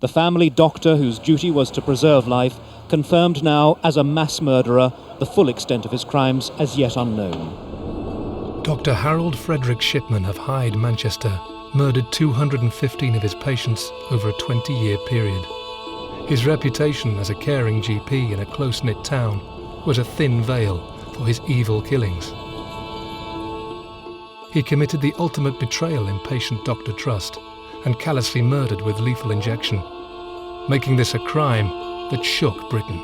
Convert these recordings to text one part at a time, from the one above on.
The family doctor, whose duty was to preserve life, confirmed now as a mass murderer, the full extent of his crimes as yet unknown. Dr. Harold Frederick Shipman of Hyde, Manchester, murdered 215 of his patients over a 20-year period. His reputation as a caring GP in a close-knit town was a thin veil for his evil killings. He committed the ultimate betrayal in patient-doctor trust and callously murdered with lethal injection, making this a crime that shook Britain.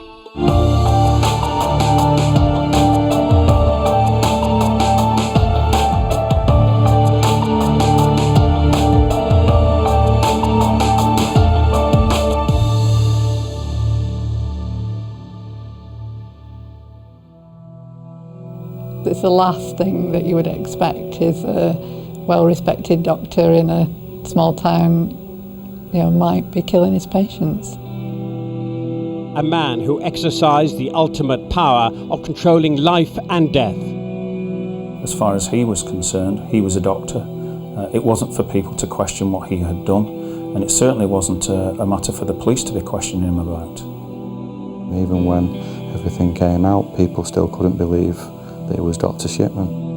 It's the last thing that you would expect is a well-respected doctor in a small town, might be killing his patients. A man who exercised the ultimate power of controlling life and death. As far as he was concerned, he was a doctor. It wasn't for people to question what he had done, and it certainly wasn't a matter for the police to be questioning him about. Even when everything came out, people still couldn't believe that it was Dr. Shipman.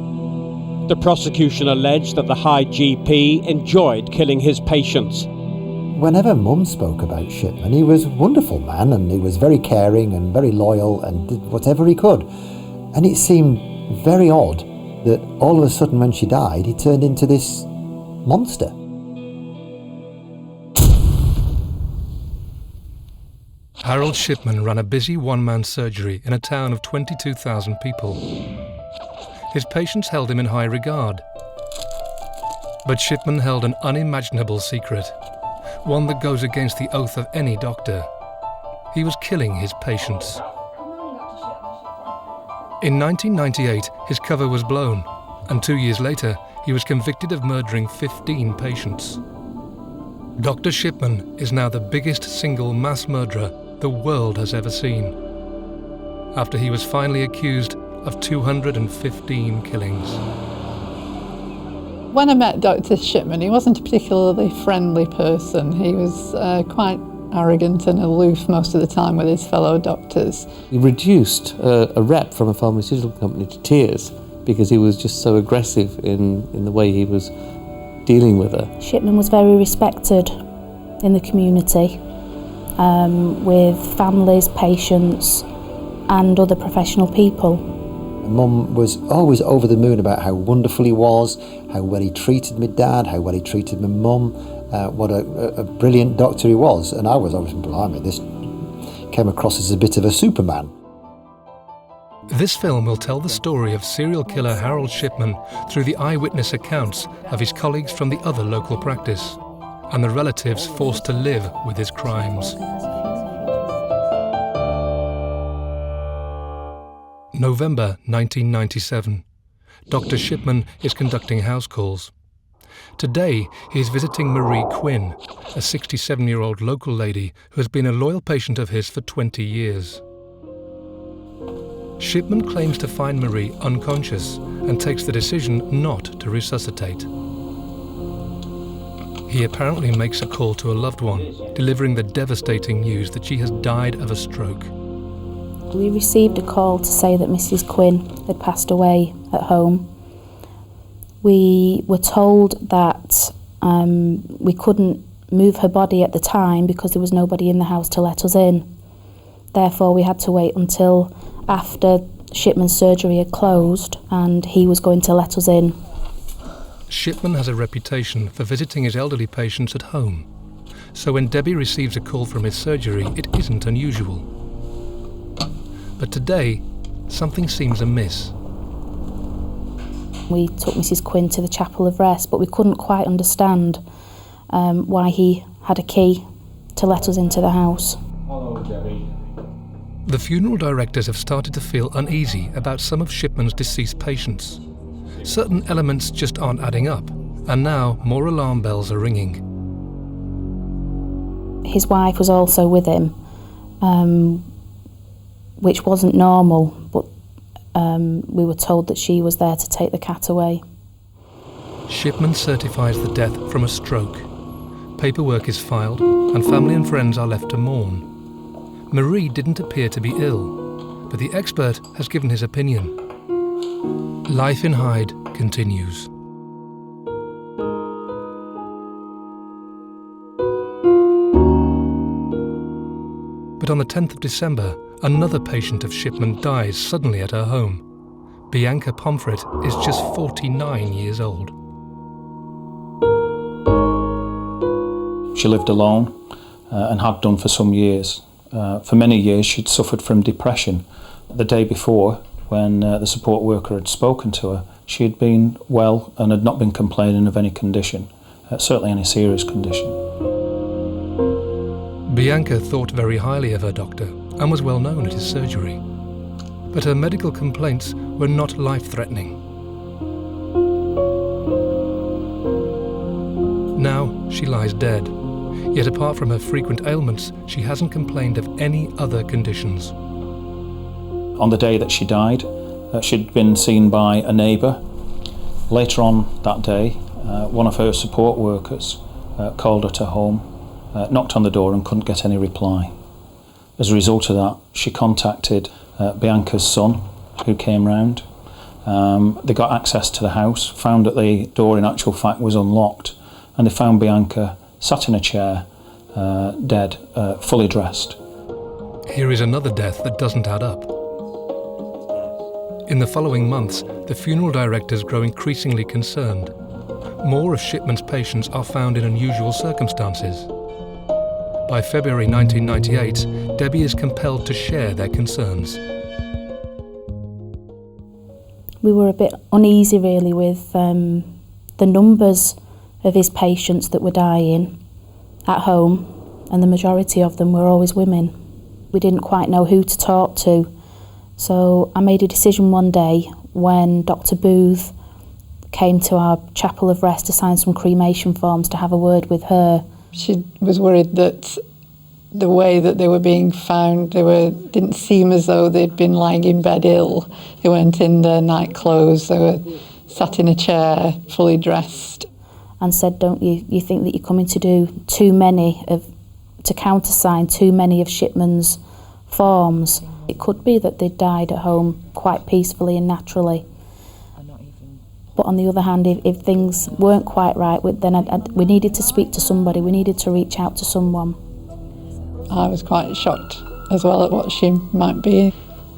The prosecution alleged that the Hyde GP enjoyed killing his patients. Whenever Mum spoke about Shipman, he was a wonderful man and he was very caring and very loyal and did whatever he could. And it seemed very odd that all of a sudden when she died, he turned into this monster. Harold Shipman ran a busy one-man surgery in a town of 22,000 people. His patients held him in high regard. But Shipman held an unimaginable secret, one that goes against the oath of any doctor. He was killing his patients. In 1998, his cover was blown, and 2 years later, he was convicted of murdering 15 patients. Dr. Shipman is now the biggest single mass murderer the world has ever seen, after he was finally accused of 215 killings. When I met Dr. Shipman, he wasn't a particularly friendly person. He was quite arrogant and aloof most of the time with his fellow doctors. He reduced a rep from a pharmaceutical company to tears because he was just so aggressive in the way he was dealing with her. Shipman was very respected in the community, with families, patients and other professional people. Mum was always over the moon about how wonderful he was, how well he treated my dad, how well he treated my mum, what a brilliant doctor he was. And I was always, blimey, this came across as a bit of a Superman. This film will tell the story of serial killer Harold Shipman through the eyewitness accounts of his colleagues from the other local practice and the relatives forced to live with his crimes. November 1997. Dr. Shipman is conducting house calls. Today, he is visiting Marie Quinn, a 67-year-old local lady who has been a loyal patient of his for 20 years. Shipman claims to find Marie unconscious and takes the decision not to resuscitate. He apparently makes a call to a loved one, delivering the devastating news that she has died of a stroke. We received a call to say that Mrs. Quinn had passed away at home. We were told that we couldn't move her body at the time because there was nobody in the house to let us in. Therefore, we had to wait until after Shipman's surgery had closed and he was going to let us in. Shipman has a reputation for visiting his elderly patients at home, so when Debbie receives a call from his surgery, it isn't unusual. But today, something seems amiss. We took Mrs. Quinn to the Chapel of Rest, but we couldn't quite understand why he had a key to let us into the house. Hello, Debbie. The funeral directors have started to feel uneasy about some of Shipman's deceased patients. Certain elements just aren't adding up, and now more alarm bells are ringing. His wife was also with him, which wasn't normal, but we were told that she was there to take the cat away. Shipman certifies the death from a stroke. Paperwork is filed, and family and friends are left to mourn. Marie didn't appear to be ill, but the expert has given his opinion. Life in Hyde continues. But on the 10th of December, another patient of Shipman dies suddenly at her home. Bianca Pomfret is just 49 years old. She lived alone and had done for some years. For many years she'd suffered from depression. The day before, when the support worker had spoken to her, she had been well and had not been complaining of any condition, certainly any serious condition. Bianca thought very highly of her doctor and was well known at his surgery. But her medical complaints were not life-threatening. Now she lies dead, yet apart from her frequent ailments, she hasn't complained of any other conditions. On the day that she died, she'd been seen by a neighbour. Later on that day, one of her support workers called her to home, knocked on the door and couldn't get any reply. As a result of that, she contacted Bianca's son, who came round. They got access to the house, found that the door in actual fact was unlocked, and they found Bianca sat in a chair, dead, fully dressed. Here is another death that doesn't add up. In the following months, the funeral directors grow increasingly concerned. More of Shipman's patients are found in unusual circumstances. By February 1998, Debbie is compelled to share their concerns. We were a bit uneasy really with the numbers of his patients that were dying at home, and the majority of them were always women. We didn't quite know who to talk to, so I made a decision one day when Dr. Booth came to our chapel of rest to sign some cremation forms to have a word with her. She was worried that the way that they were being found, didn't seem as though they'd been lying in bed ill. They weren't in their night clothes, they were sat in a chair, fully dressed. And said, don't you think that you're coming to do to countersign too many of Shipman's forms? It could be that they died at home quite peacefully and naturally. But on the other hand, if things weren't quite right, then we needed to speak to somebody, we needed to reach out to someone. I was quite shocked as well at what she might be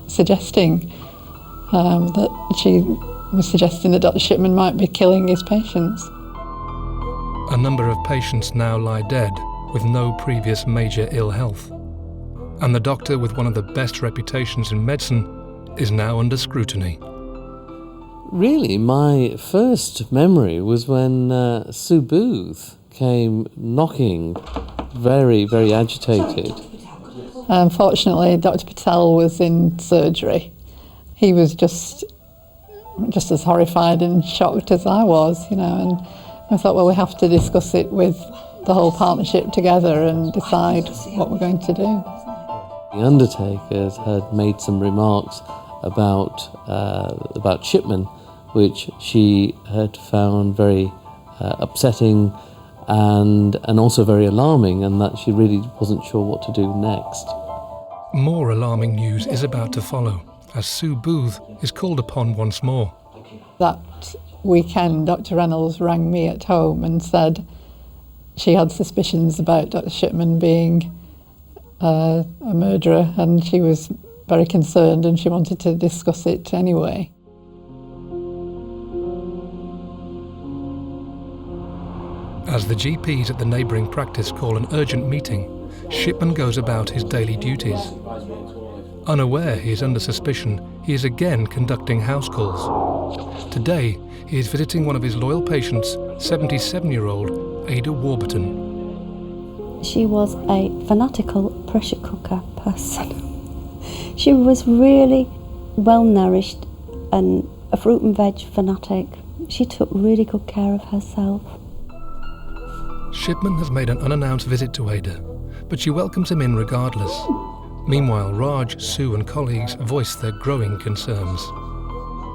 suggesting, that she was suggesting that Dr. Shipman might be killing his patients. A number of patients now lie dead with no previous major ill health. And the doctor with one of the best reputations in medicine is now under scrutiny. Really, my first memory was when Sue Booth came knocking, very, very agitated. Unfortunately, Dr. Patel was in surgery. He was just as horrified and shocked as I was, and I thought, well, we have to discuss it with the whole partnership together and decide what we're going to do. The undertakers had made some remarks about Shipman, which she had found very upsetting and also very alarming, and that she really wasn't sure what to do next. More alarming news is about to follow, as Sue Booth is called upon once more. That weekend, Dr. Reynolds rang me at home and said she had suspicions about Dr. Shipman being a murderer, and she was very concerned and she wanted to discuss it anyway. As the GPs at the neighbouring practice call an urgent meeting, Shipman goes about his daily duties. Unaware he is under suspicion, he is again conducting house calls. Today, he is visiting one of his loyal patients, 77-year-old Ada Warburton. She was a fanatical pressure cooker person. She was really well-nourished and a fruit and veg fanatic. She took really good care of herself. Shipman has made an unannounced visit to Ada, but she welcomes him in regardless. Meanwhile, Raj, Sue and colleagues voice their growing concerns.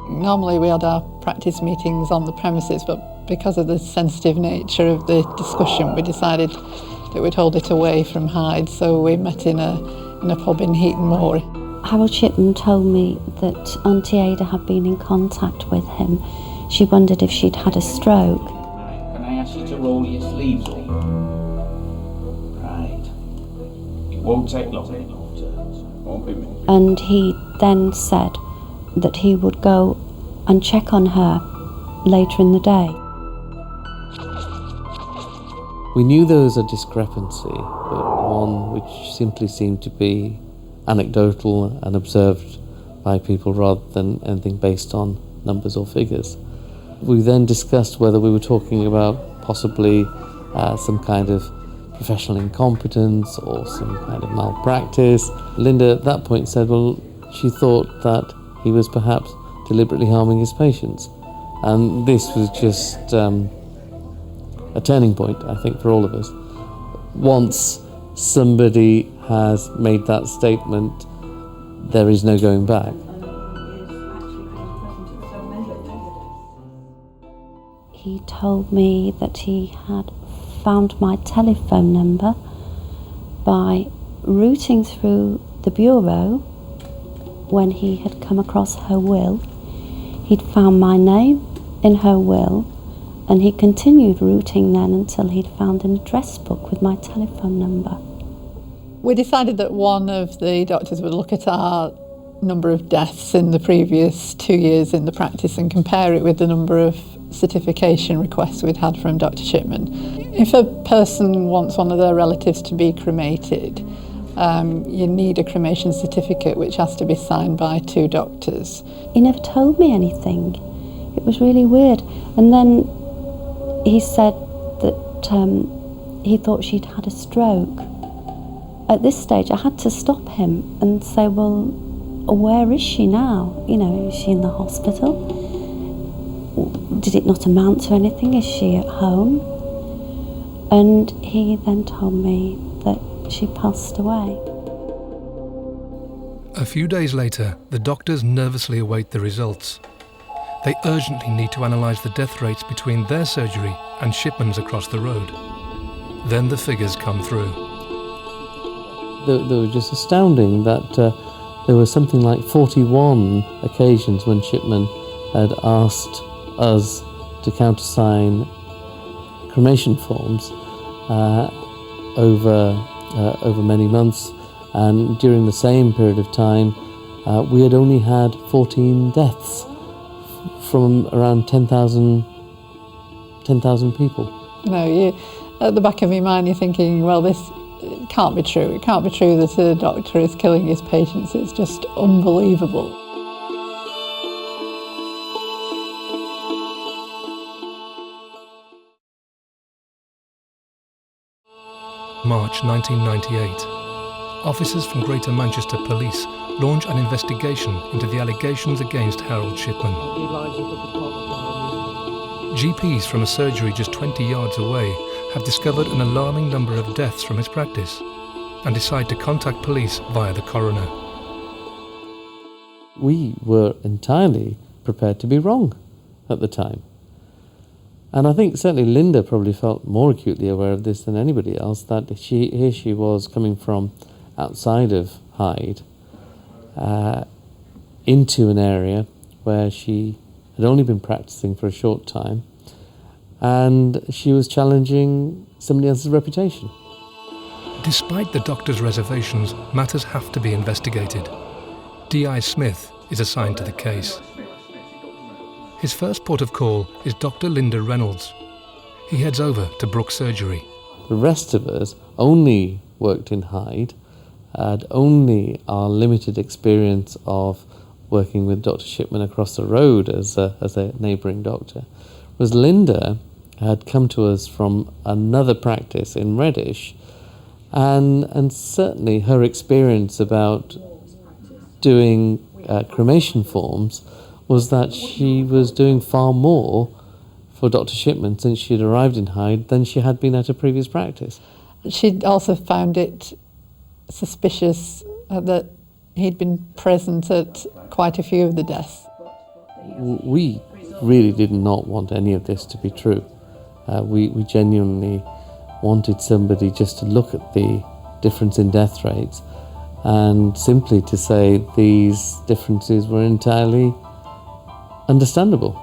Normally we had our practice meetings on the premises, but because of the sensitive nature of the discussion, we decided that we'd hold it away from Hyde, so we met in a pub in Heaton Moor. Harold Shipman told me that Auntie Ada had been in contact with him. She wondered if she'd had a stroke. Can I ask you to roll your sleeves up? Right. It won't take long. Won't be minutes. And he then said that he would go and check on her later in the day. We knew there was a discrepancy, but one which simply seemed to be anecdotal and observed by people rather than anything based on numbers or figures. We then discussed whether we were talking about possibly some kind of professional incompetence or some kind of malpractice. Linda at that point said, well, she thought that he was perhaps deliberately harming his patients. And this was just a turning point, I think, for all of us. Once somebody has made that statement, there is no going back. He told me that he had found my telephone number by rooting through the bureau when he had come across her will. He'd found my name in her will, and he continued rooting then until he'd found an address book with my telephone number. We decided that one of the doctors would look at our number of deaths in the previous 2 years in the practice and compare it with the number of certification requests we'd had from Dr. Shipman. If a person wants one of their relatives to be cremated, you need a cremation certificate which has to be signed by 2 doctors. He never told me anything. It was really weird. And then he said that he thought she'd had a stroke. At this stage I had to stop him and say, well, where is she now? You know, is she in the hospital? Did it not amount to anything? Is she at home? And he then told me that she passed away. A few days later, the doctors nervously await the results. They urgently need to analyse the death rates between their surgery and Shipman's across the road. Then the figures come through. They were just astounding that there were something like 41 occasions when Shipman had asked us to countersign cremation forms over many months, and during the same period of time we had only had 14 deaths from around 10,000 people. You, at the back of your mind, you're thinking, well, this can't be true. It can't be true that a doctor is killing his patients. It's just unbelievable. March 1998. Officers from Greater Manchester Police launch an investigation into the allegations against Harold Shipman. GPs from a surgery just 20 yards away have discovered an alarming number of deaths from his practice and decide to contact police via the coroner. We were entirely prepared to be wrong at the time. And I think certainly Linda probably felt more acutely aware of this than anybody else, that here she was coming from outside of Hyde into an area where she had only been practicing for a short time, and she was challenging somebody else's reputation. Despite the doctor's reservations, matters have to be investigated. D.I. Smith is assigned to the case. His first port of call is Dr. Linda Reynolds. He heads over to Brook Surgery. The rest of us only worked in Hyde, had only our limited experience of working with Dr. Shipman across the road as a neighbouring doctor. Was Linda had come to us from another practice in Reddish, and certainly her experience about doing cremation forms was that she was doing far more for Dr. Shipman since she'd arrived in Hyde than she had been at her previous practice. She'd also found it suspicious that he'd been present at quite a few of the deaths. We really did not want any of this to be true. We genuinely wanted somebody just to look at the difference in death rates and simply to say these differences were entirely understandable.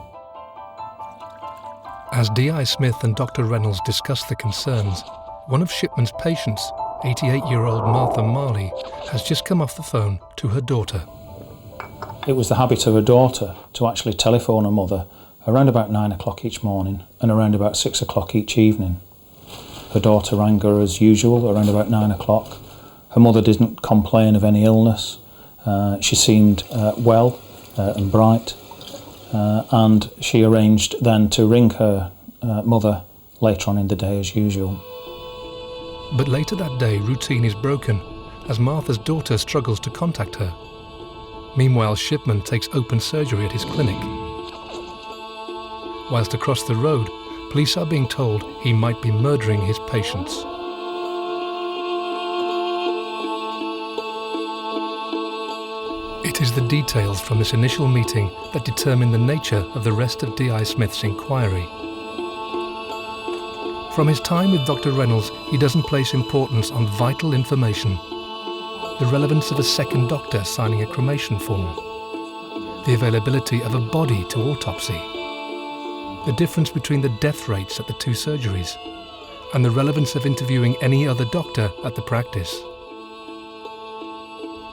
As D.I. Smith and Dr. Reynolds discussed the concerns, one of Shipman's patients, 88-year-old Martha Marley, has just come off the phone to her daughter. It was the habit of her daughter to actually telephone her mother around about 9 o'clock each morning and around about 6 o'clock each evening. Her daughter rang her as usual around about 9 o'clock. Her mother didn't complain of any illness. She seemed well and bright, and she arranged then to ring her mother later on in the day as usual. But later that day, routine is broken as Martha's daughter struggles to contact her. Meanwhile, Shipman takes open surgery at his clinic. Whilst across the road, police are being told he might be murdering his patients. It is the details from this initial meeting that determine the nature of the rest of D.I. Smith's inquiry. From his time with Dr. Reynolds, he doesn't place importance on vital information. The relevance of a second doctor signing a cremation form. The availability of a body to autopsy. The difference between the death rates at the two surgeries. And the relevance of interviewing any other doctor at the practice.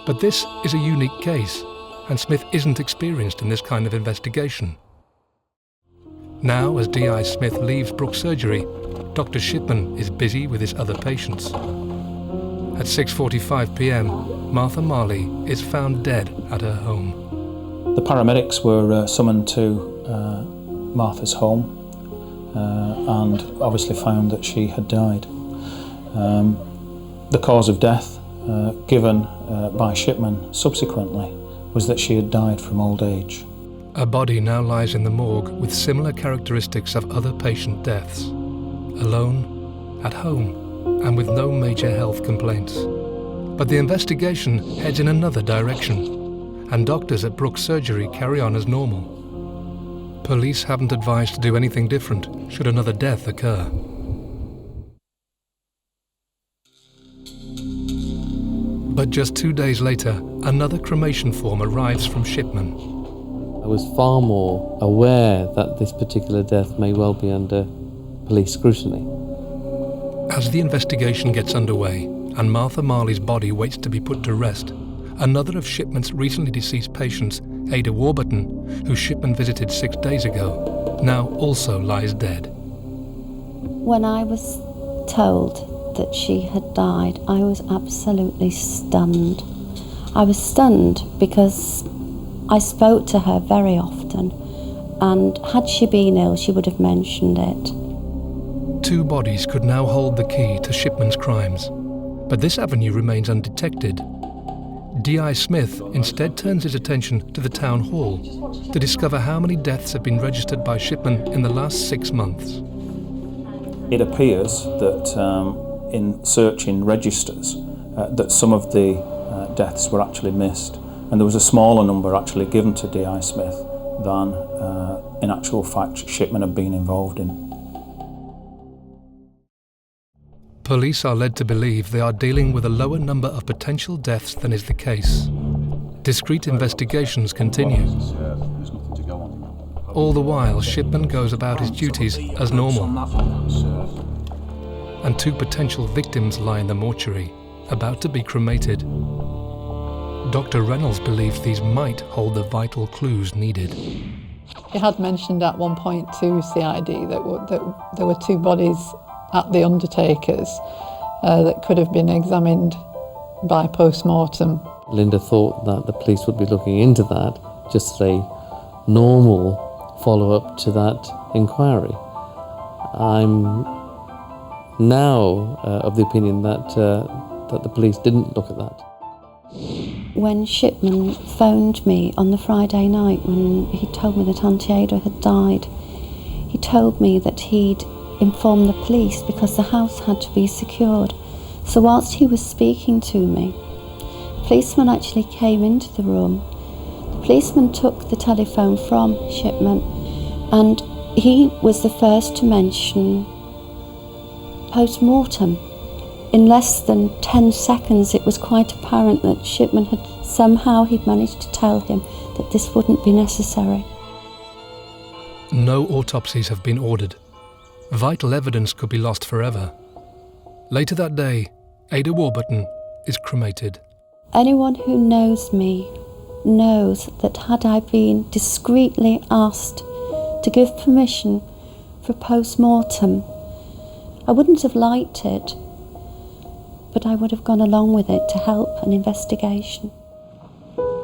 But this is a unique case, and Smith isn't experienced in this kind of investigation. Now, as D.I. Smith leaves Brooks Surgery, Dr. Shipman is busy with his other patients. At 6:45 p.m, Martha Marley is found dead at her home. The paramedics were summoned to Martha's home and obviously found that she had died. The cause of death given by Shipman subsequently was that she had died from old age. A body now lies in the morgue with similar characteristics of other patient deaths. Alone, at home, and with no major health complaints. But the investigation heads in another direction, and doctors at Brooks Surgery carry on as normal. Police haven't advised to do anything different should another death occur. But just 2 days later, another cremation form arrives from Shipman. I was far more aware that this particular death may well be under police scrutiny. As the investigation gets underway and Martha Marley's body waits to be put to rest, another of Shipman's recently deceased patients, Ada Warburton, who Shipman visited 6 days ago, now also lies dead. When I was told that she had died, I was absolutely stunned. I was stunned because I spoke to her very often, and had she been ill, she would have mentioned it. 2 bodies could now hold the key to Shipman's crimes, but this avenue remains undetected. D.I. Smith instead turns his attention to the town hall to discover how many deaths have been registered by Shipman in the last 6 months. It appears that in searching registers that some of the deaths were actually missed, and there was a smaller number actually given to D.I. Smith than in actual fact Shipman had been involved in. Police are led to believe they are dealing with a lower number of potential deaths than is the case. Discreet investigations continue. All the while, Shipman goes about his duties as normal. And 2 potential victims lie in the mortuary, about to be cremated. Dr. Reynolds believes these might hold the vital clues needed. He had mentioned at one point to CID that there were 2 bodies at the undertakers that could have been examined by post-mortem. Linda thought that the police would be looking into that, just as a normal follow-up to that inquiry. I'm now of the opinion that the police didn't look at that. When Shipman phoned me on the Friday night when he told me that Auntie Ada had died, he told me that he'd inform the police because the house had to be secured. So whilst he was speaking to me, policemen actually came into the room. The policeman took the telephone from Shipman, and he was the first to mention post-mortem. In less than 10 seconds, it was quite apparent that Shipman he'd managed to tell him that this wouldn't be necessary. No autopsies have been ordered. Vital evidence could be lost forever. Later that day, Ada Warburton is cremated. Anyone who knows me knows that had I been discreetly asked to give permission for post-mortem, I wouldn't have liked it, but I would have gone along with it to help an investigation.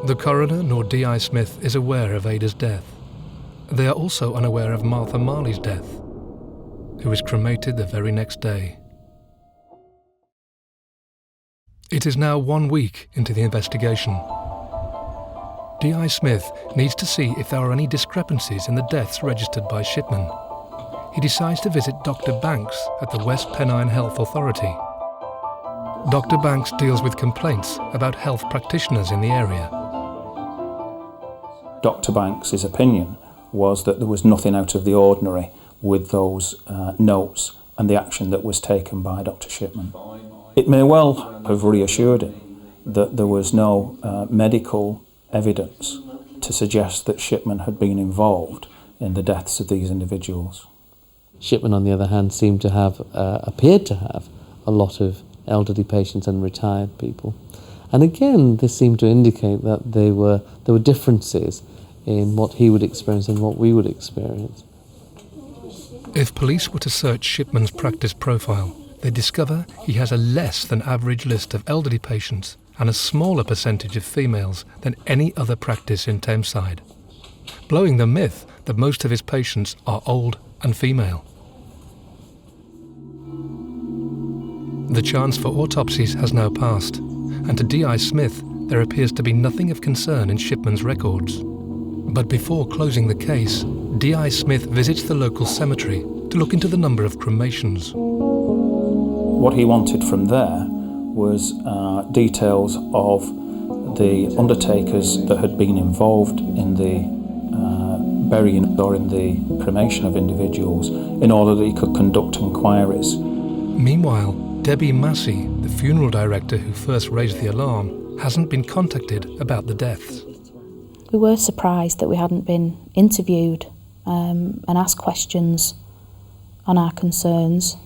The coroner nor D.I. Smith is aware of Ada's death. They are also unaware of Martha Marley's death, who was cremated the very next day. It is now 1 week into the investigation. D.I. Smith needs to see if there are any discrepancies in the deaths registered by Shipman. He decides to visit Dr. Banks at the West Pennine Health Authority. Dr. Banks deals with complaints about health practitioners in the area. Dr. Banks' opinion was that there was nothing out of the ordinary with those notes and the action that was taken by Dr. Shipman. It may well have reassured him that there was no medical evidence to suggest that Shipman had been involved in the deaths of these individuals. Shipman, on the other hand, seemed to have, appeared to have, a lot of elderly patients and retired people. And again, this seemed to indicate that there were differences in what he would experience and what we would experience. If police were to search Shipman's practice profile, they discover he has a less than average list of elderly patients and a smaller percentage of females than any other practice in Thameside, blowing the myth that most of his patients are old and female. The chance for autopsies has now passed, and to D.I. Smith there appears to be nothing of concern in Shipman's records. But before closing the case, D.I. Smith visits the local cemetery to look into the number of cremations. What he wanted from there was details of the undertakers that had been involved in the burying or in the cremation of individuals in order that he could conduct inquiries. Meanwhile, Debbie Massey, the funeral director who first raised the alarm, hasn't been contacted about the deaths. We were surprised that we hadn't been interviewed and asked questions on our concerns.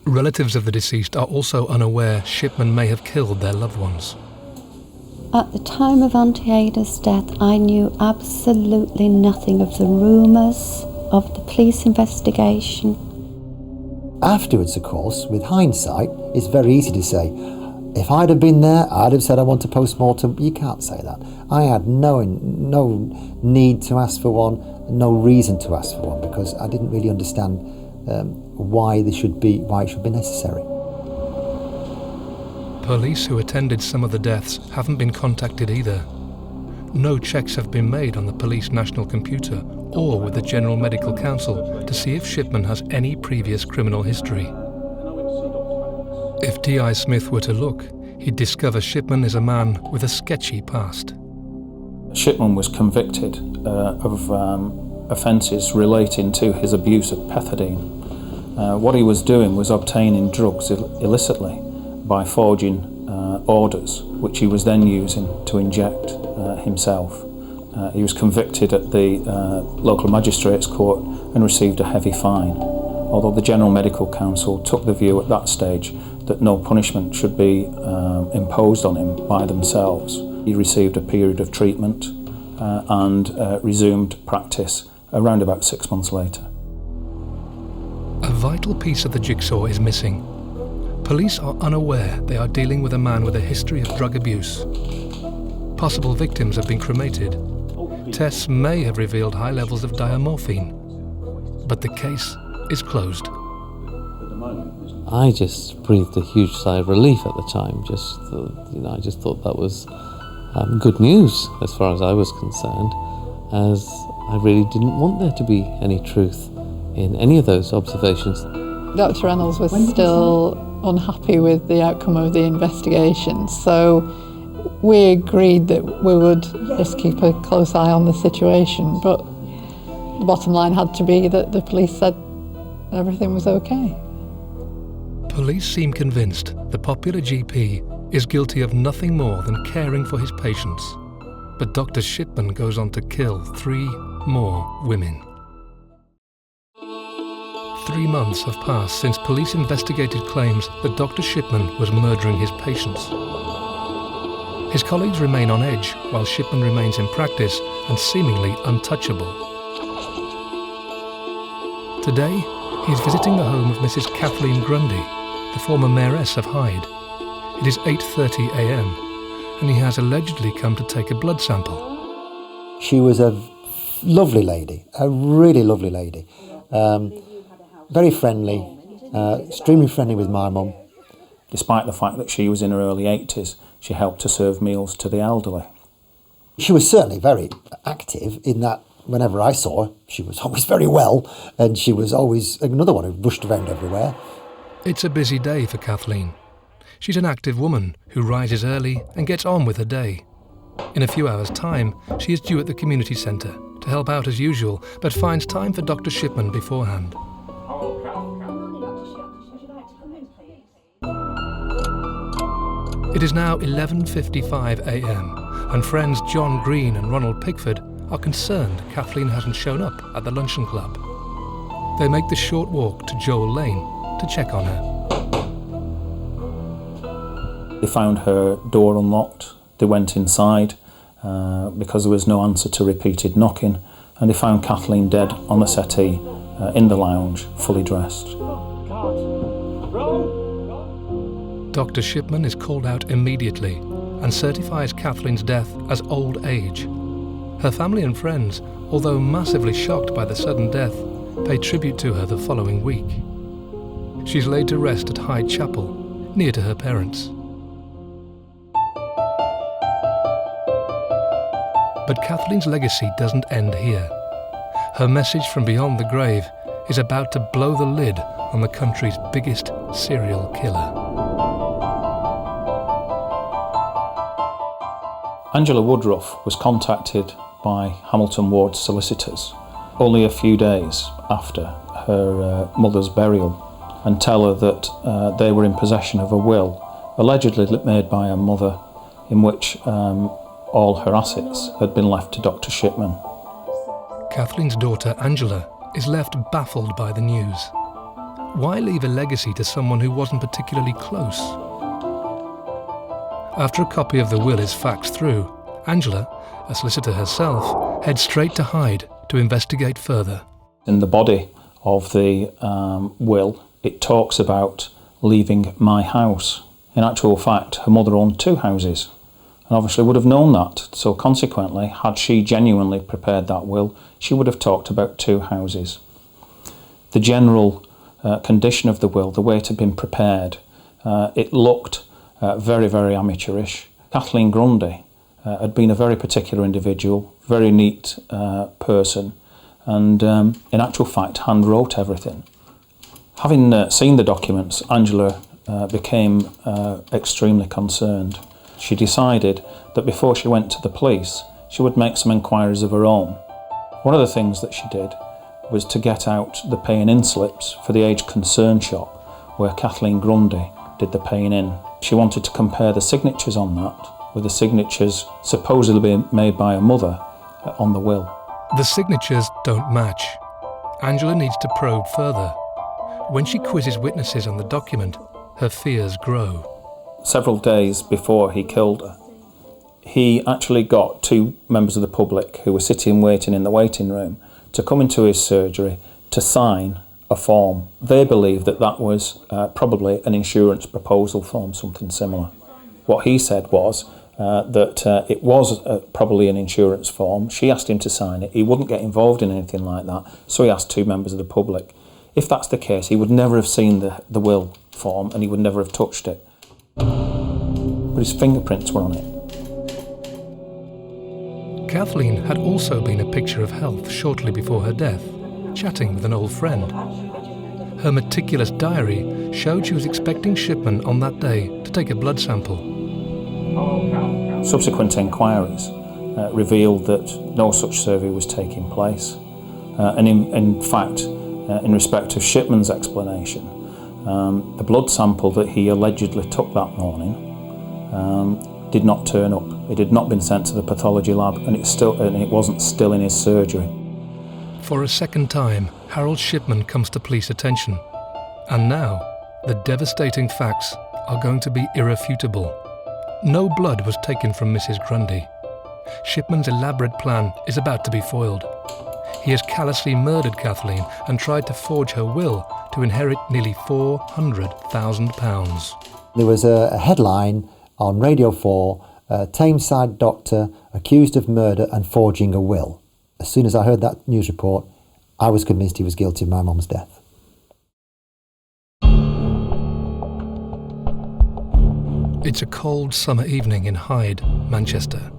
Relatives of the deceased are also unaware Shipman may have killed their loved ones. At the time of Auntie Ada's death, I knew absolutely nothing of the rumours, of the police investigation. Afterwards, of course, with hindsight, it's very easy to say, if I'd have been there, I'd have said I want a post-mortem. You can't say that. I had no need to ask for one, no reason to ask for one, because I didn't really understand why it should be necessary. Police who attended some of the deaths haven't been contacted either. No checks have been made on the police national computer or with the General Medical Council to see if Shipman has any previous criminal history. If D.I. Smith were to look, he'd discover Shipman is a man with a sketchy past. Shipman was convicted of offences relating to his abuse of pethidine. What he was doing was obtaining drugs illicitly by forging orders, which he was then using to inject himself. He was convicted at the local magistrates' court and received a heavy fine, although the General Medical Council took the view at that stage that no punishment should be imposed on him by themselves. He received a period of treatment and resumed practice around about 6 months later. A vital piece of the jigsaw is missing. Police are unaware they are dealing with a man with a history of drug abuse. Possible victims have been cremated. Tests may have revealed high levels of diamorphine, but the case is closed. I just breathed a huge sigh of relief at the time. I just thought that was good news as far as I was concerned, as I really didn't want there to be any truth in any of those observations. Dr. Reynolds was still unhappy with the outcome of the investigation, so We agreed that we would just keep a close eye on the situation, but the bottom line had to be that the police said everything was okay. Police seem convinced the popular GP is guilty of nothing more than caring for his patients. But Dr. Shipman goes on to kill 3 more women. 3 months have passed since police investigated claims that Dr. Shipman was murdering his patients. His colleagues remain on edge while Shipman remains in practice and seemingly untouchable. Today, he is visiting the home of Mrs. Kathleen Grundy, the former mayoress of Hyde. It is 8:30 a.m. and he has allegedly come to take a blood sample. She was a lovely lady, a really lovely lady. Very friendly, extremely friendly with my mum. Despite the fact that she was in her early 80s, she helped to serve meals to the elderly. She was certainly very active in that whenever I saw her, she was always very well, and she was always another one who rushed around everywhere. It's a busy day for Kathleen. She's an active woman who rises early and gets on with her day. In a few hours' time, she is due at the community centre to help out as usual, but finds time for Dr. Shipman beforehand. It is now 11:55 a.m. and friends John Green and Ronald Pickford are concerned Kathleen hasn't shown up at the luncheon club. They make the short walk to Joel Lane to check on her. They found her door unlocked. They went inside because there was no answer to repeated knocking, and they found Kathleen dead on the settee in the lounge, fully dressed. Dr. Shipman is called out immediately and certifies Kathleen's death as old age. Her family and friends, although massively shocked by the sudden death, pay tribute to her the following week. She's laid to rest at Hyde Chapel, near to her parents. But Kathleen's legacy doesn't end here. Her message from beyond the grave is about to blow the lid on the country's biggest serial killer. Angela Woodruff was contacted by Hamilton Ward's solicitors only a few days after her mother's burial and tell her that they were in possession of a will allegedly made by her mother in which all her assets had been left to Dr. Shipman. Kathleen's daughter Angela is left baffled by the news. Why leave a legacy to someone who wasn't particularly close? After a copy of the will is faxed through, Angela, a solicitor herself, heads straight to Hyde to investigate further. In the body of the will, it talks about leaving my house. In actual fact, her mother owned 2 houses and obviously would have known that. So consequently, had she genuinely prepared that will, she would have talked about 2 houses. The general condition of the will, the way it had been prepared, it looked very, very amateurish. Kathleen Grundy had been a very particular individual, very neat person, and in actual fact hand wrote everything. Having seen the documents, Angela became extremely concerned. She decided that before she went to the police, she would make some inquiries of her own. One of the things that she did was to get out the paying-in slips for the Age Concern shop where Kathleen Grundy did the paying in. She wanted to compare the signatures on that with the signatures supposedly made by her mother on the will. The signatures don't match. Angela needs to probe further. When she quizzes witnesses on the document, her fears grow. Several days before he killed her, he actually got 2 members of the public who were sitting waiting in the waiting room to come into his surgery to sign a form. They believed that that was probably an insurance proposal form, something similar. What he said was that it was probably an insurance form. She asked him to sign it. He wouldn't get involved in anything like that, so he asked 2 members of the public. If that's the case, he would never have seen the will form and he would never have touched it. But his fingerprints were on it. Kathleen had also been a picture of health shortly before her death, chatting with an old friend. Her meticulous diary showed she was expecting Shipman on that day to take a blood sample. Subsequent inquiries revealed that no such survey was taking place. And in fact, in respect of Shipman's explanation, the blood sample that he allegedly took that morning did not turn up. It had not been sent to the pathology lab, and it wasn't still in his surgery. For a second time, Harold Shipman comes to police attention. And now, the devastating facts are going to be irrefutable. No blood was taken from Mrs. Grundy. Shipman's elaborate plan is about to be foiled. He has callously murdered Kathleen and tried to forge her will to inherit nearly £400,000. There was a headline on Radio 4, Tameside doctor accused of murder and forging a will. As soon as I heard that news report, I was convinced he was guilty of my mum's death. It's a cold summer evening in Hyde, Manchester.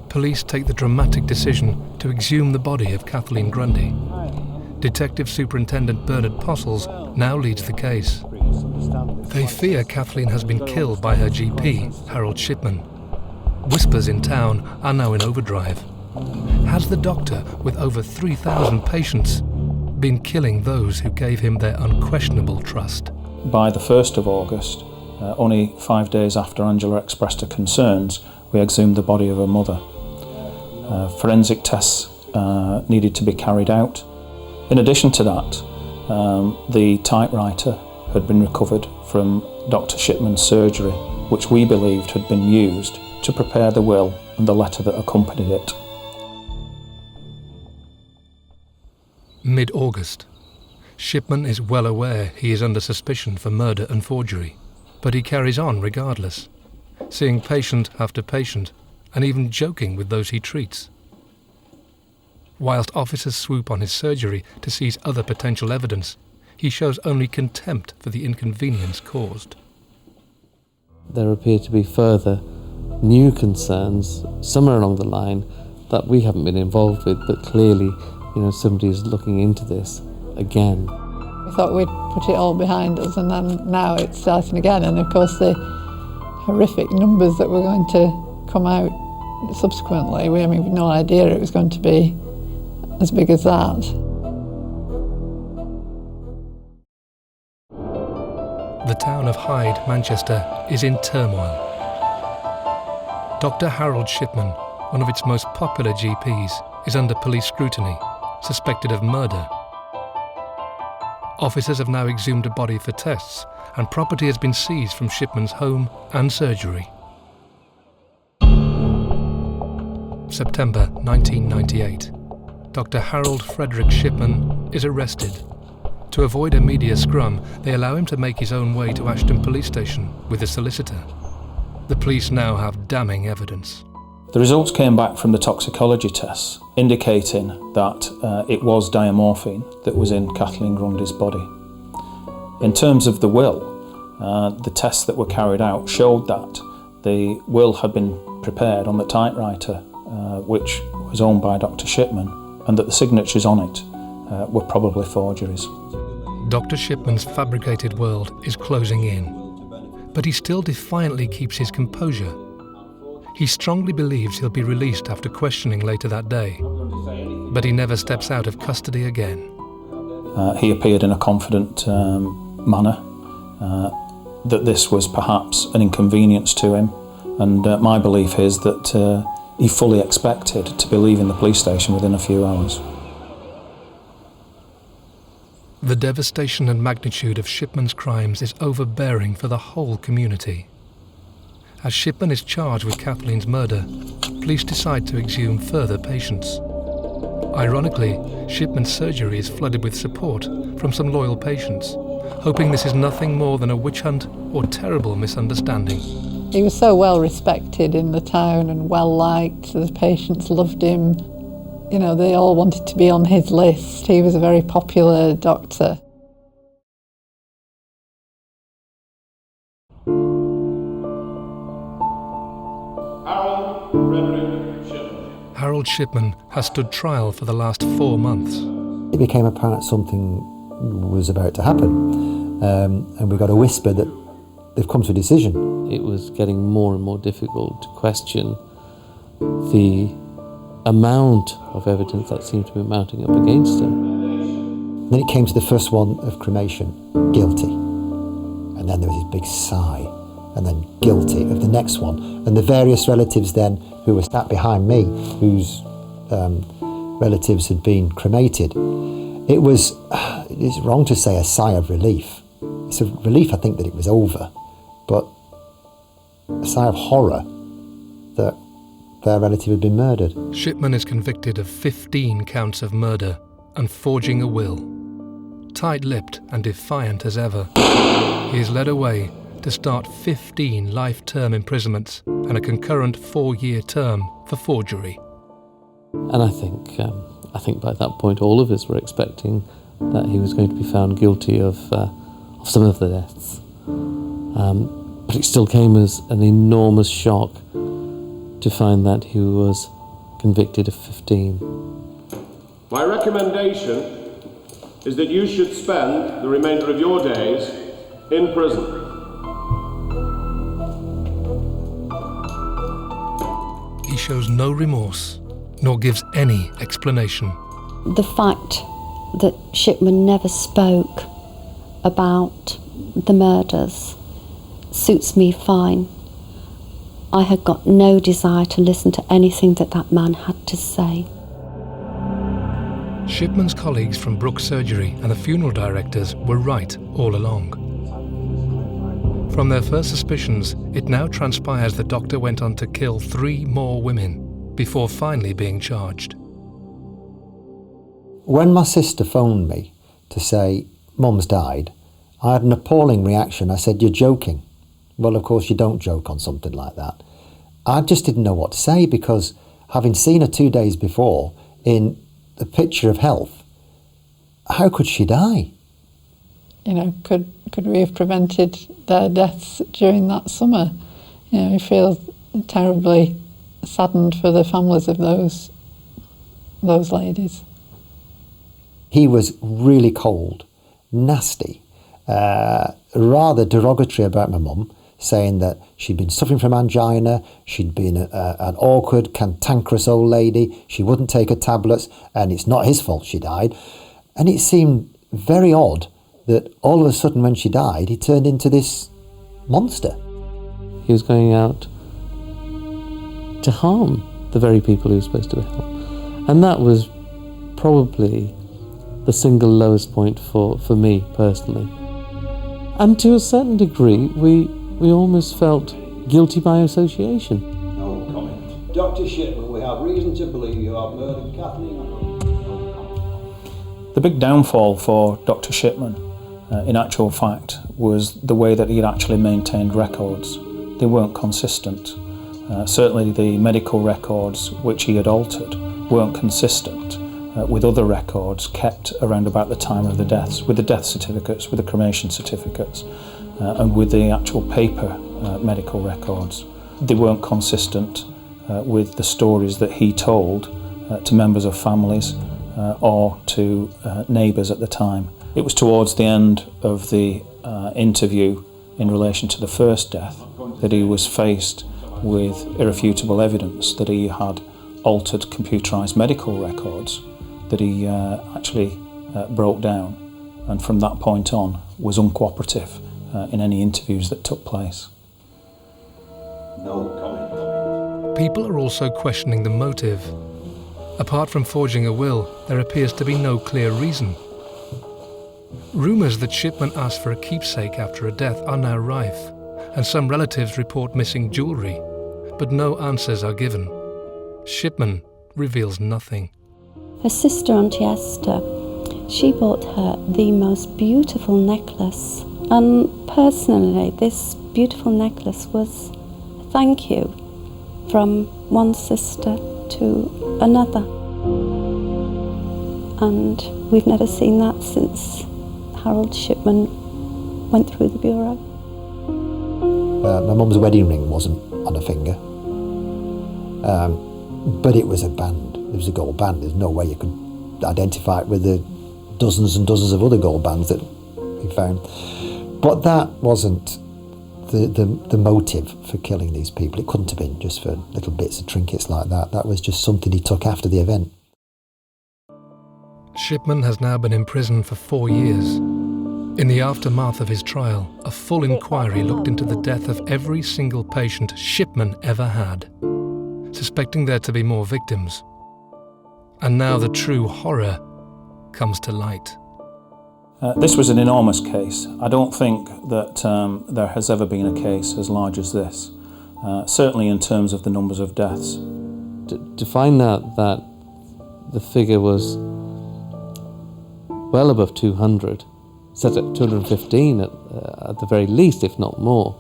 Police take the dramatic decision to exhume the body of Kathleen Grundy. Detective Superintendent Bernard Postles now leads the case. They fear Kathleen has been killed by her GP, Harold Shipman. Whispers in town are now in overdrive. Has the doctor, with over 3,000 patients, been killing those who gave him their unquestionable trust? By the 1st of August, only 5 days after Angela expressed her concerns, we exhumed the body of her mother. Forensic tests needed to be carried out. In addition to that, the typewriter had been recovered from Dr. Shipman's surgery, which we believed had been used to prepare the will and the letter that accompanied it. Mid-August. Shipman is well aware he is under suspicion for murder and forgery, but he carries on regardless, seeing patient after patient and even joking with those he treats. Whilst officers swoop on his surgery to seize other potential evidence, he shows only contempt for the inconvenience caused. There appear to be further new concerns somewhere along the line that we haven't been involved with, but clearly, somebody is looking into this again. We thought we'd put it all behind us, and then now it's starting again. And of course, the horrific numbers that were going to come out subsequently, we had no idea it was going to be as big as that. The town of Hyde, Manchester, is in turmoil. Dr. Harold Shipman, one of its most popular GPs, is under police scrutiny, suspected of murder. Officers have now exhumed a body for tests, and property has been seized from Shipman's home and surgery. September 1998. Dr. Harold Frederick Shipman is arrested. To avoid a media scrum, they allow him to make his own way to Ashton Police Station with a solicitor. The police now have damning evidence. The results came back from the toxicology tests, indicating that it was diamorphine that was in Kathleen Grundy's body. In terms of the will, the tests that were carried out showed that the will had been prepared on the typewriter, which was owned by Dr. Shipman, and that the signatures on it were probably forgeries. Dr. Shipman's fabricated world is closing in, but he still defiantly keeps his composure. He strongly believes he'll be released after questioning later that day, but he never steps out of custody again. He appeared in a confident manner, that this was perhaps an inconvenience to him, and my belief is that he fully expected to be leaving the police station within a few hours. The devastation and magnitude of Shipman's crimes is overbearing for the whole community. As Shipman is charged with Kathleen's murder, police decide to exhume further patients. Ironically, Shipman's surgery is flooded with support from some loyal patients, hoping this is nothing more than a witch hunt or terrible misunderstanding. He was so well respected in the town and well liked. The patients loved him. They all wanted to be on his list. He was a very popular doctor. Harold Shipman has stood trial for the last 4 months. It became apparent something was about to happen, and we got a whisper that they've come to a decision. It was getting more and more difficult to question the amount of evidence that seemed to be mounting up against him. Then it came to the first one of cremation, guilty. And then there was this big sigh, and then guilty of the next one. And the various relatives then who were sat behind me, whose relatives had been cremated, it's wrong to say a sigh of relief. It's a relief, I think, that it was over, but a sigh of horror that their relative had been murdered. Shipman is convicted of 15 counts of murder and forging a will. Tight-lipped and defiant as ever, he is led away to start 15 life-term imprisonments and a concurrent 4-year term for forgery. And I think by that point all of us were expecting that he was going to be found guilty of some of the deaths. But it still came as an enormous shock to find that he was convicted of 15. My recommendation is that you should spend the remainder of your days in prison. He shows no remorse, nor gives any explanation. The fact that Shipman never spoke about the murders suits me fine. I had got no desire to listen to anything that man had to say. Shipman's colleagues from Brooke Surgery and the funeral directors were right all along. From their first suspicions, it now transpires the doctor went on to kill 3 more women before finally being charged. When my sister phoned me to say, Mum's died, I had an appalling reaction. I said, "You're joking." Well, of course, you don't joke on something like that. I just didn't know what to say, because having seen her 2 days before in the picture of health, how could she die? You know, could we have prevented their deaths during that summer? You know, we feel terribly saddened for the families of those ladies. He was really cold, nasty, rather derogatory about my mum, saying that she'd been suffering from angina, she'd been an awkward, cantankerous old lady, she wouldn't take her tablets, and it's not his fault she died. And it seemed very odd that all of a sudden when she died, he turned into this monster. He was going out to harm the very people he was supposed to help. And that was probably the single lowest point for me personally. And to a certain degree, we almost felt guilty by association. No comment. Dr. Shipman, we have reason to believe you have murdered Kathleen. The big downfall for Dr. Shipman, in actual fact, was the way that he had actually maintained records. They weren't consistent. Certainly the medical records which he had altered weren't consistent with other records kept around about the time of the deaths, with the death certificates, with the cremation certificates, and with the actual paper medical records. They weren't consistent with the stories that he told to members of families or to neighbours at the time. It was towards the end of the interview in relation to the first death that he was faced with irrefutable evidence that he had altered computerised medical records, that he actually broke down, and from that point on was uncooperative in any interviews that took place. No comment. People are also questioning the motive. Apart from forging a will, there appears to be no clear reason. Rumours that Shipman asked for a keepsake after a death are now rife, and some relatives report missing jewellery, but no answers are given. Shipman reveals nothing. Her sister, Auntie Esther, she bought her the most beautiful necklace. And personally, this beautiful necklace was a thank you from one sister to another. And we've never seen that since Harold Shipman went through the bureau. My mum's wedding ring wasn't on her finger, but it was a band. It was a gold band. There's no way you could identify it with the dozens and dozens of other gold bands that we found. But that wasn't the motive for killing these people. It couldn't have been just for little bits of trinkets like that. That was just something he took after the event. Shipman has now been in prison for 4 years. In the aftermath of his trial, a full inquiry looked into the death of every single patient Shipman ever had, suspecting there to be more victims. And now the true horror comes to light. This was an enormous case. I don't think that there has ever been a case as large as this, certainly in terms of the numbers of deaths. To find out that the figure was well above 200, set at 215 at the very least, if not more,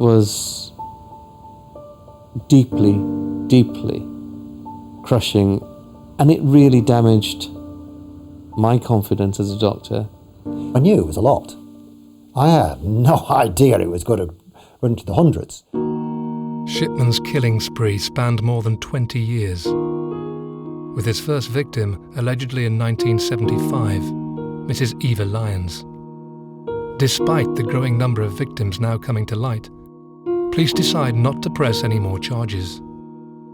was deeply, deeply crushing, and it really damaged my confidence as a doctor. I knew it was a lot. I had no idea it was going to run to the hundreds. Shipman's killing spree spanned more than 20 years. With his first victim allegedly in 1975, Mrs. Eva Lyons. Despite the growing number of victims now coming to light, police decide not to press any more charges.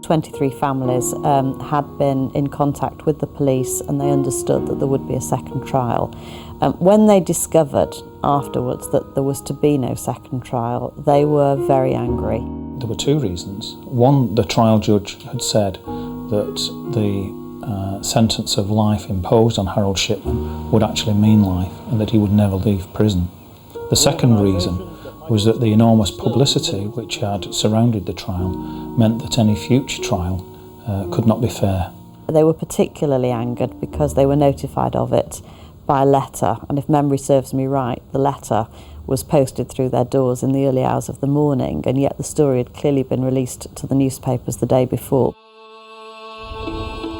23 families had been in contact with the police, and they understood that there would be a second trial. When they discovered afterwards that there was to be no second trial, they were very angry. There were two reasons. One, the trial judge had said that the sentence of life imposed on Harold Shipman would actually mean life and that he would never leave prison. The second reason was that the enormous publicity which had surrounded the trial meant that any future trial could not be fair. They were particularly angered because they were notified of it by letter, and if memory serves me right, the letter was posted through their doors in the early hours of the morning, and yet the story had clearly been released to the newspapers the day before.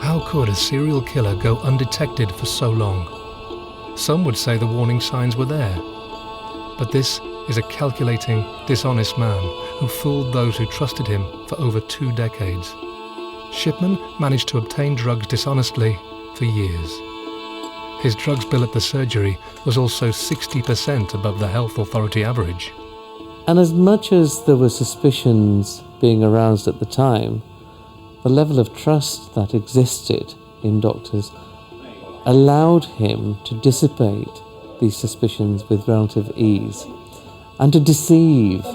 How could a serial killer go undetected for so long? Some would say the warning signs were there, but this is a calculating, dishonest man who fooled those who trusted him for over 2 decades. Shipman managed to obtain drugs dishonestly for years. His drugs bill at the surgery was also 60% above the health authority average. And as much as there were suspicions being aroused at the time, the level of trust that existed in doctors allowed him to dissipate these suspicions with relative ease and to deceive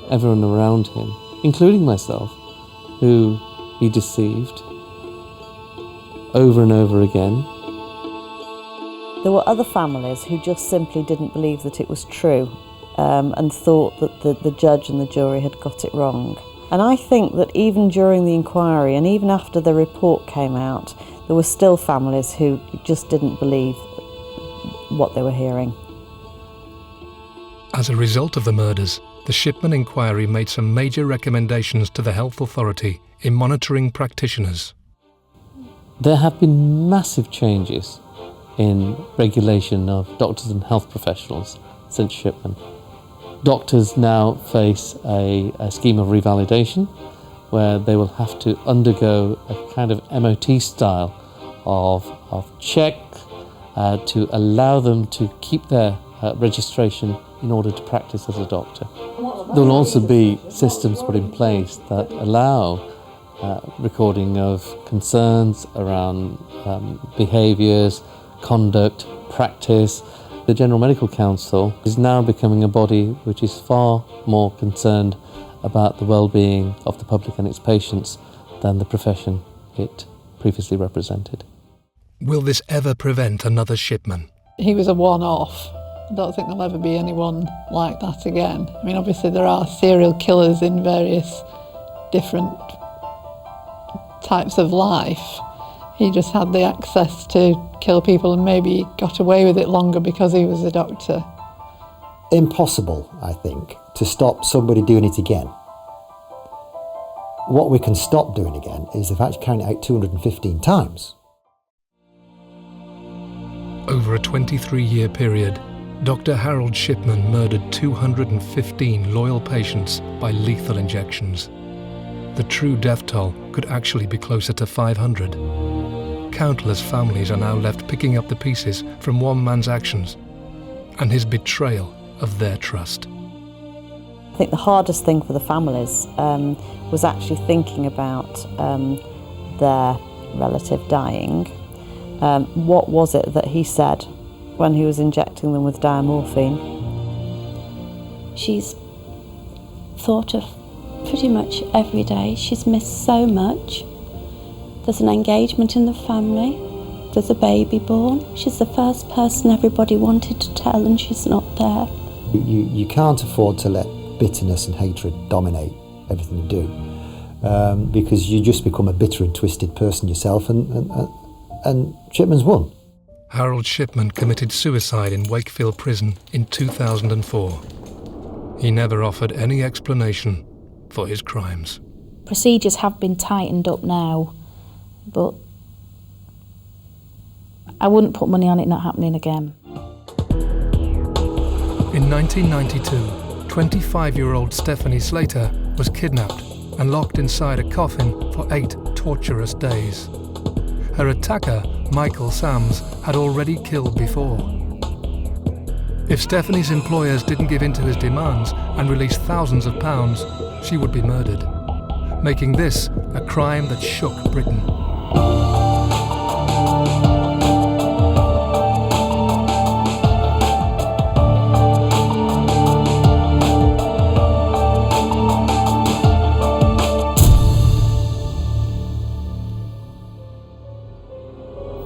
everyone around him, including myself, who he deceived over and over again. There were other families who just simply didn't believe that it was true and thought that the judge and the jury had got it wrong. And I think that even during the inquiry and even after the report came out, there were still families who just didn't believe what they were hearing. As a result of the murders, the Shipman inquiry made some major recommendations to the health authority in monitoring practitioners. There have been massive changes in regulation of doctors and health professionals since Shipman. Doctors now face a scheme of revalidation where they will have to undergo a kind of MOT style of check to allow them to keep their registration in order to practice as a doctor. There will also be systems put in place that allow recording of concerns around behaviours, conduct, practice. The General Medical Council is now becoming a body which is far more concerned about the well-being of the public and its patients than the profession it previously represented. Will this ever prevent another Shipman? He was a one-off. I don't think there'll ever be anyone like that again. I mean, obviously there are serial killers in various different types of life. He just had the access to kill people and maybe got away with it longer because he was a doctor. Impossible, I think, to stop somebody doing it again. What we can stop doing again is the fact carrying it out 215 times. Over a 23-year period, Dr. Harold Shipman murdered 215 loyal patients by lethal injections. The true death toll could actually be closer to 500. Countless families are now left picking up the pieces from one man's actions and his betrayal of their trust. think the hardest thing for the families was actually thinking about their relative dying. What was it that he said when he was injecting them with diamorphine? She's thought of pretty much every day. She's missed so much. There's an engagement in the family. There's a baby born. She's the first person everybody wanted to tell, and she's not there. You can't afford to let bitterness and hatred dominate everything you do, because you just become a bitter and twisted person yourself, and Shipman's won. Harold Shipman committed suicide in Wakefield Prison in 2004. He never offered any explanation for his crimes. Procedures have been tightened up now, but I wouldn't put money on it not happening again. In 1992, 25-year-old Stephanie Slater was kidnapped and locked inside a coffin for 8 torturous days. Her attacker, Michael Sams, had already killed before. If Stephanie's employers didn't give in to his demands and release thousands of pounds, she would be murdered, making this a crime that shook Britain.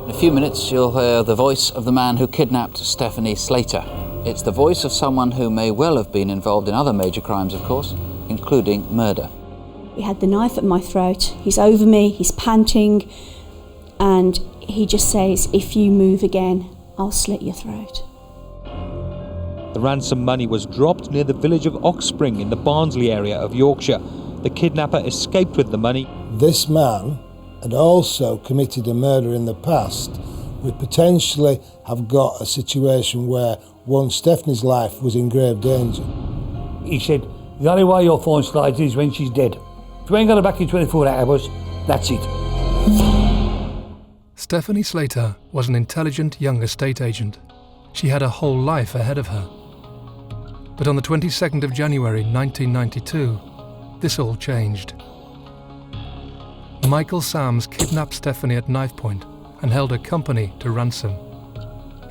In a few minutes, you'll hear the voice of the man who kidnapped Stephanie Slater. It's the voice of someone who may well have been involved in other major crimes, of course, including murder. He had the knife at my throat. He's over me, he's panting, and he just says, "If you move again, I'll slit your throat." The ransom money was dropped near the village of Oxspring in the Barnsley area of Yorkshire. The kidnapper escaped with the money. This man had also committed a murder in the past. We potentially have got a situation where Stephanie's life was in grave danger. He said, "The only way your phone slides is when she's dead. If you ain't got her back in 24 hours, that's it." Stephanie Slater was an intelligent young estate agent. She had a whole life ahead of her. But on the 22nd of January 1992, this all changed. Michael Sams kidnapped Stephanie at knife point and held her company to ransom.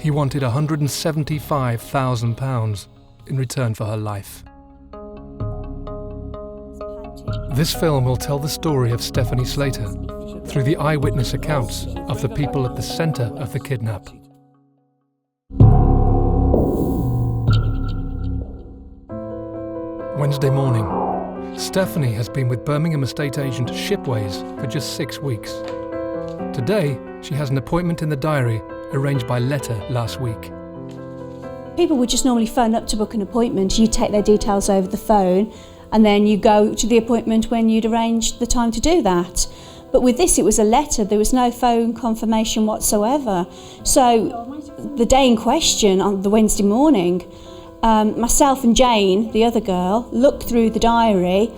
He wanted £175,000 in return for her life. This film will tell the story of Stephanie Slater through the eyewitness accounts of the people at the centre of the kidnap. Wednesday morning. Stephanie has been with Birmingham estate agent Shipways for just 6 weeks. Today, she has an appointment in the diary arranged by letter last week. People would just normally phone up to book an appointment. You take their details over the phone, and then you go to the appointment when you'd arranged the time to do that. But with this, it was a letter. There was no phone confirmation whatsoever. So the day in question, on the Wednesday morning, myself and Jane, the other girl, looked through the diary,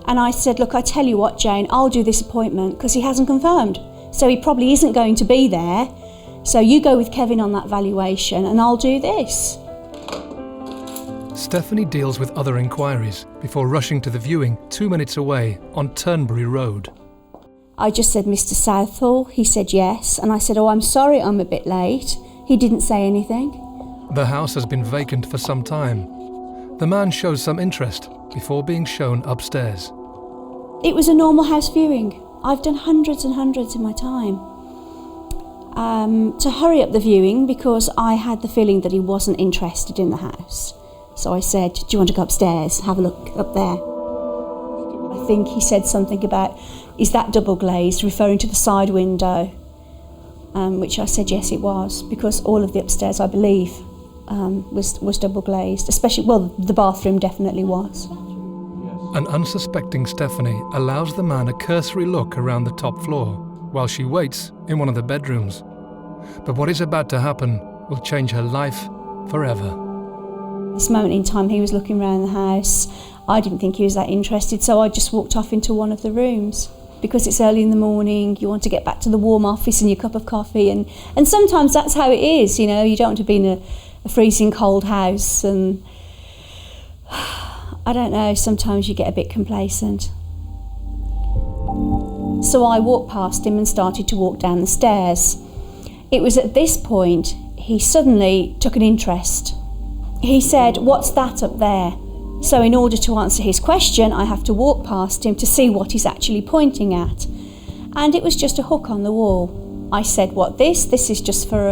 and I said, "Look, I tell you what, Jane, I'll do this appointment because he hasn't confirmed. So he probably isn't going to be there. So you go with Kevin on that valuation and I'll do this." Stephanie deals with other inquiries before rushing to the viewing 2 minutes away on Turnberry Road. I just said, "Mr. Southall?" He said yes, and I said, "Oh, I'm sorry I'm a bit late." He didn't say anything. The house has been vacant for some time. The man shows some interest before being shown upstairs. It was a normal house viewing. I've done hundreds and hundreds in my time. To hurry up the viewing because I had the feeling that he wasn't interested in the house. So I said, "Do you want to go upstairs? Have a look up there." I think he said something about, "Is that double glazed?" referring to the side window, which I said yes it was, because all of the upstairs, I believe, was double glazed, especially, well, the bathroom definitely was. An unsuspecting Stephanie allows the man a cursory look around the top floor while she waits in one of the bedrooms. But what is about to happen will change her life forever. This moment in time, he was looking around the house. I didn't think he was that interested, so I just walked off into one of the rooms. Because it's early in the morning, you want to get back to the warm office and your cup of coffee, and sometimes that's how it is, you know, you don't want to be in a freezing cold house. And I don't know, sometimes you get a bit complacent. So I walked past him and started to walk down the stairs. It was at this point he suddenly took an interest. He said, "What's that up there?" So in order to answer his question, I have to walk past him to see what he's actually pointing at. And it was just a hook on the wall. I said, "What this? This is just for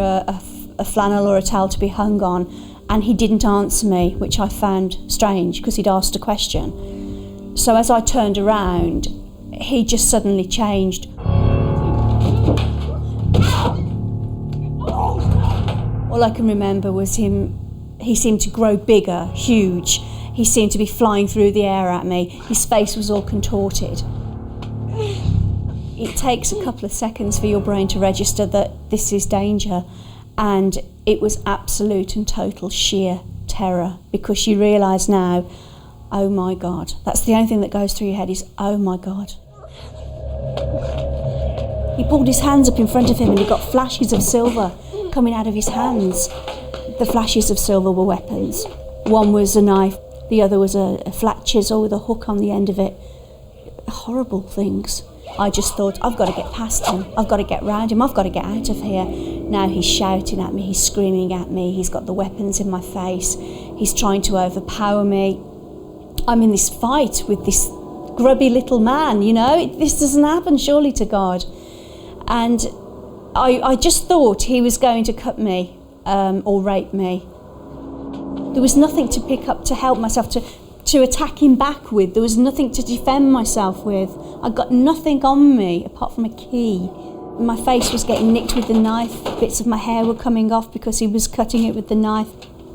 a flannel or a towel to be hung on." And he didn't answer me, which I found strange because he'd asked a question. So as I turned around, he just suddenly changed. All I can remember was he seemed to grow bigger, huge. He seemed to be flying through the air at me. His face was all contorted. It takes a couple of seconds for your brain to register that this is danger, and it was absolute and total sheer terror, because you realise now, oh my God. That's the only thing that goes through your head is, oh my God. He pulled his hands up in front of him and he got flashes of silver coming out of his hands. The flashes of silver were weapons. One was a knife, the other was a flat chisel with a hook on the end of it. Horrible things. I just thought, I've got to get past him, I've got to get round him, I've got to get out of here. Now he's shouting at me, he's screaming at me, he's got the weapons in my face, he's trying to overpower me. I'm in this fight with this grubby little man, you know, this doesn't happen surely to God. And I just thought he was going to cut me or rape me. There was nothing to pick up to help myself, to attack him back with. There was nothing to defend myself with. I got nothing on me apart from a key. My face was getting nicked with the knife. Bits of my hair were coming off because he was cutting it with the knife.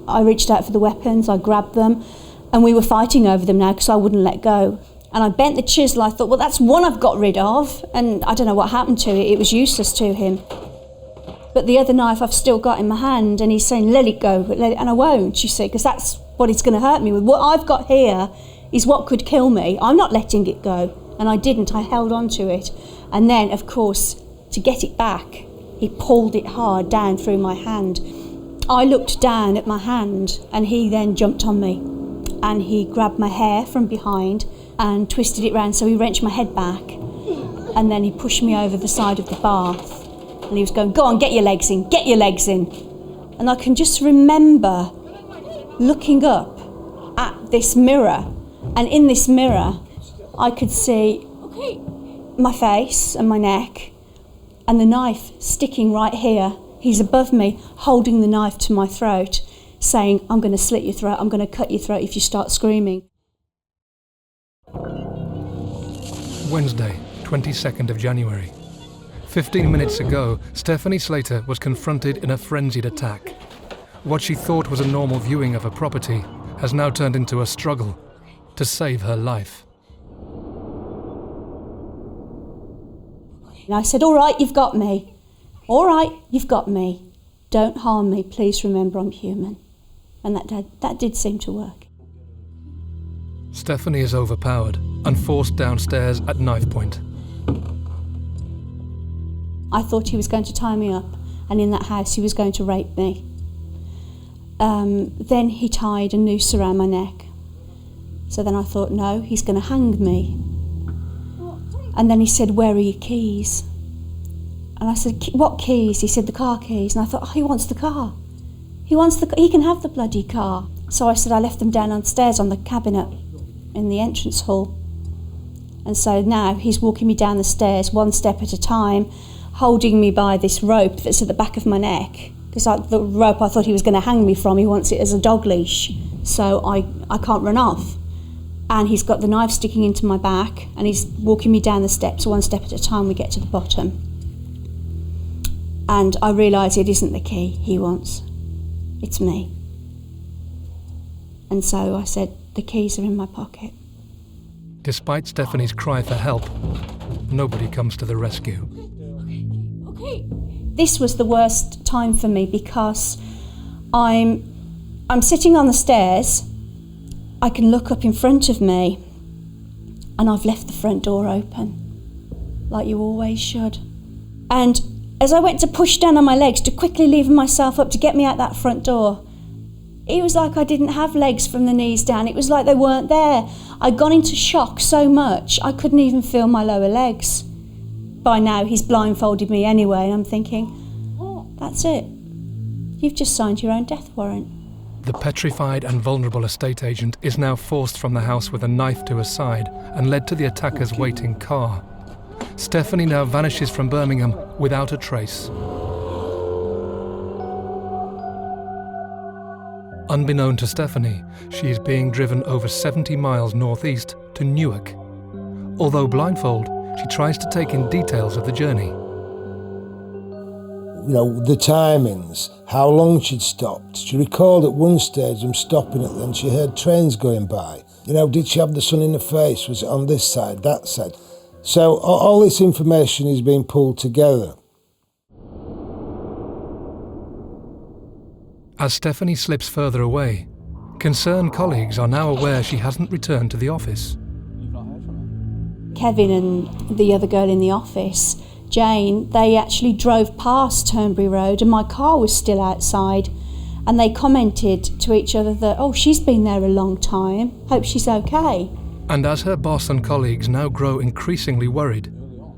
I reached out for the weapons, I grabbed them, and we were fighting over them now because I wouldn't let go. And I bent the chisel. I thought, well, that's one I've got rid of, and I don't know what happened to it. It was useless to him. But the other knife I've still got in my hand, and he's saying, let it go, and I won't, you see, because that's what it's going to hurt me with. What I've got here is what could kill me. I'm not letting it go. And I didn't. I held on to it. And then, of course, to get it back, he pulled it hard down through my hand. I looked down at my hand, and he then jumped on me. And he grabbed my hair from behind and twisted it round, so he wrenched my head back. And then he pushed me over the side of the bath. And he was going, go on, get your legs in, get your legs in. And I can just remember looking up at this mirror, and in this mirror I could see my face and my neck and the knife sticking right here. He's above me holding the knife to my throat, saying, I'm going to slit your throat, I'm going to cut your throat if you start screaming. Wednesday, 22nd of January. 15 minutes ago, Stephanie Slater was confronted in a frenzied attack. What she thought was a normal viewing of her property has now turned into a struggle to save her life. And I said, all right, you've got me. All right, you've got me. Don't harm me, please remember I'm human. And that did seem to work. Stephanie is overpowered and forced downstairs at knife point. I thought he was going to tie me up, and in that house he was going to rape me. Then he tied a noose around my neck. So then I thought, no, he's going to hang me. And then he said, where are your keys? And I said, what keys? He said, the car keys. And I thought, oh, he wants the car. He can have the bloody car. So I said, I left them downstairs on the cabinet in the entrance hall. And so now he's walking me down the stairs one step at a time, holding me by this rope that's at the back of my neck. Because the rope I thought he was going to hang me from, he wants it as a dog leash. So I can't run off. And he's got the knife sticking into my back, and he's walking me down the steps one step at a time. We get to the bottom. And I realise it isn't the key he wants. It's me. And so I said, the keys are in my pocket. Despite Stephanie's cry for help, nobody comes to the rescue. This was the worst time for me because I'm sitting on the stairs. I can look up in front of me, and I've left the front door open, like you always should. And as I went to push down on my legs to quickly lever myself up to get me out that front door, It was like I didn't have legs from the knees down. It was like they weren't there. I'd gone into shock so much, I couldn't even feel my lower legs. By now, he's blindfolded me anyway, and I'm thinking, oh, that's it. You've just signed your own death warrant. The petrified and vulnerable estate agent is now forced from the house with a knife to her side and led to the attacker's waiting car. Stephanie now vanishes from Birmingham without a trace. Unbeknown to Stephanie, she is being driven over 70 miles northeast to Newark. Although blindfold, she tries to take in details of the journey. You know, the timings, how long she'd stopped. She recalled at one stage them stopping it, then she heard trains going by. You know, did she have the sun in her face? Was it on this side, that side? So all this information is being pulled together. As Stephanie slips further away, concerned colleagues are now aware she hasn't returned to the office. Kevin and the other girl in the office, Jane, they actually drove past Turnberry Road and my car was still outside, and they commented to each other that, oh, she's been there a long time, hope she's okay. And as her boss and colleagues now grow increasingly worried,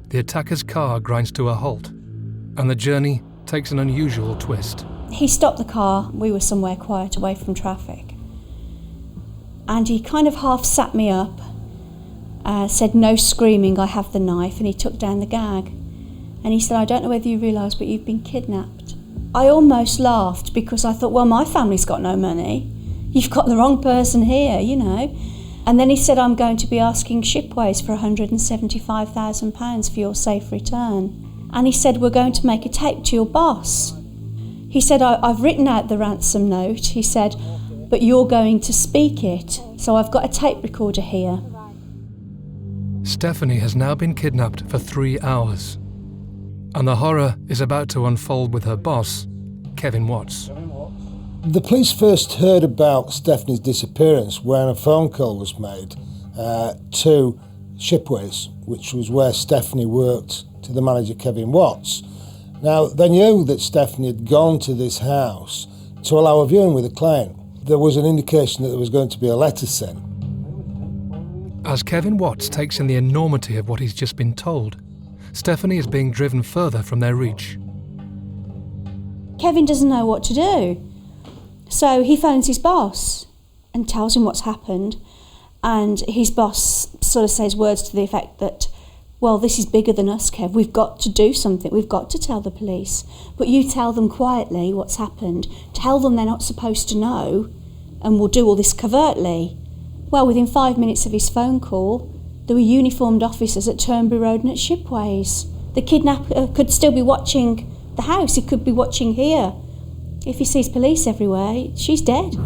the attacker's car grinds to a halt, and the journey takes an unusual twist. He stopped the car, we were somewhere quiet away from traffic, and he kind of half sat me up, said, no screaming, I have the knife, and he took down the gag. And he said, I don't know whether you realise, but you've been kidnapped. I almost laughed because I thought, well, my family's got no money. You've got the wrong person here, you know. And then he said, I'm going to be asking Shipways for £175,000 for your safe return. And he said, we're going to make a tape to your boss. He said, I've written out the ransom note. He said, but you're going to speak it. So I've got a tape recorder here. Stephanie has now been kidnapped for 3 hours. And the horror is about to unfold with her boss, Kevin Watts. The police first heard about Stephanie's disappearance when a phone call was made to Shipways, which was where Stephanie worked, to the manager Kevin Watts. Now, they knew that Stephanie had gone to this house to allow a viewing with a client. There was an indication that there was going to be a letter sent. As Kevin Watts takes in the enormity of what he's just been told, Stephanie is being driven further from their reach. Kevin doesn't know what to do. So he phones his boss and tells him what's happened. And his boss sort of says words to the effect that, well, this is bigger than us, Kev. We've got to do something. We've got to tell the police. But you tell them quietly what's happened. Tell them they're not supposed to know, and we'll do all this covertly. Well, within 5 minutes of his phone call, there were uniformed officers at Turnberry Road and at Shipways. The kidnapper could still be watching the house. He could be watching here. If he sees police everywhere, she's dead.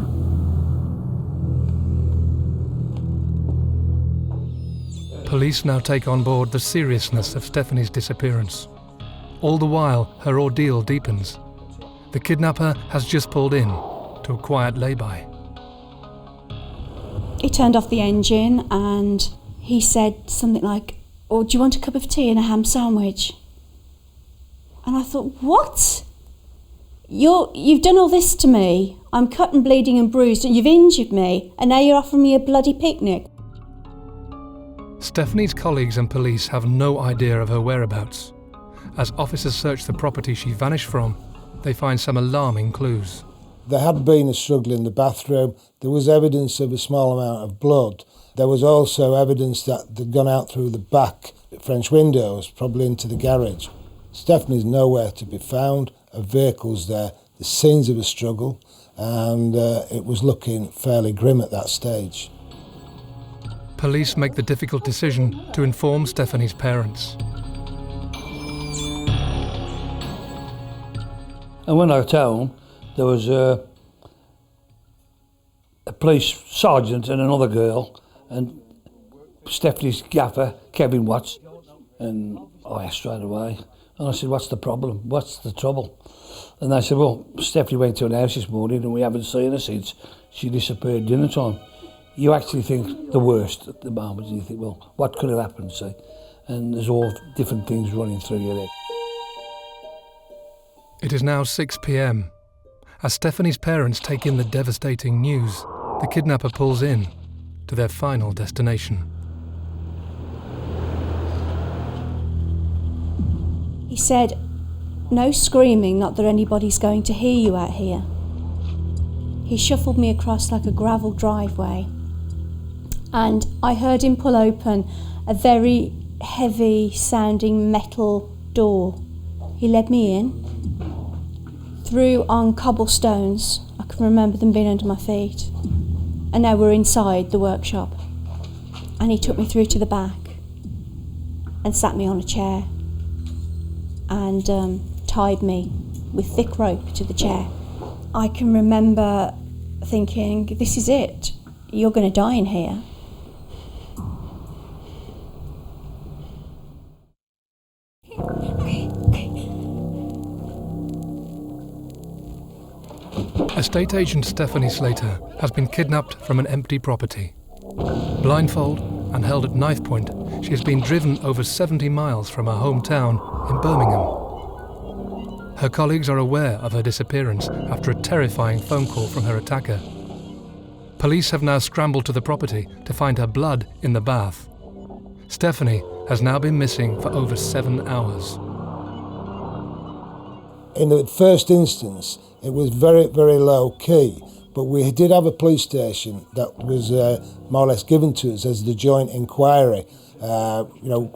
Police now take on board the seriousness of Stephanie's disappearance. All the while, her ordeal deepens. The kidnapper has just pulled in to a quiet lay-by. He turned off the engine and he said something like, oh, do you want a cup of tea and a ham sandwich? And I thought, what? You've done all this to me. I'm cut and bleeding and bruised and you've injured me, and now you're offering me a bloody picnic. Stephanie's colleagues and police have no idea of her whereabouts. As officers search the property she vanished from, they find some alarming clues. There had been a struggle in the bathroom. There was evidence of a small amount of blood. There was also evidence that they'd gone out through the back French windows, probably into the garage. Stephanie's nowhere to be found. A vehicle's there. The scenes of a struggle, and it was looking fairly grim at that stage. Police make the difficult decision to inform Stephanie's parents. And when I got home, there was a police sergeant and another girl, and Stephanie's gaffer, Kevin Watts, and I asked straight away, and I said, what's the problem? What's the trouble? And they said, well, Stephanie went to an house this morning and we haven't seen her since she disappeared dinner time. You actually think the worst at the moment, and you think, well, what could have happened, see? And there's all different things running through your head. It is now 6 p.m, As Stephanie's parents take in the devastating news, the kidnapper pulls in to their final destination. He said, "No screaming, not that anybody's going to hear you out here." He shuffled me across like a gravel driveway, and I heard him pull open a very heavy sounding metal door. He led me in, through on cobblestones. I can remember them being under my feet. And now we're inside the workshop. And he took me through to the back and sat me on a chair and tied me with thick rope to the chair. I can remember thinking, this is it. You're going to die in here. Estate agent Stephanie Slater has been kidnapped from an empty property. Blindfold and held at knife point, she has been driven over 70 miles from her hometown in Birmingham. Her colleagues are aware of her disappearance after a terrifying phone call from her attacker. Police have now scrambled to the property to find her blood in the bath. Stephanie has now been missing for over 7 hours. In the first instance, it was very, very low key, but we did have a police station that was more or less given to us as the joint inquiry. I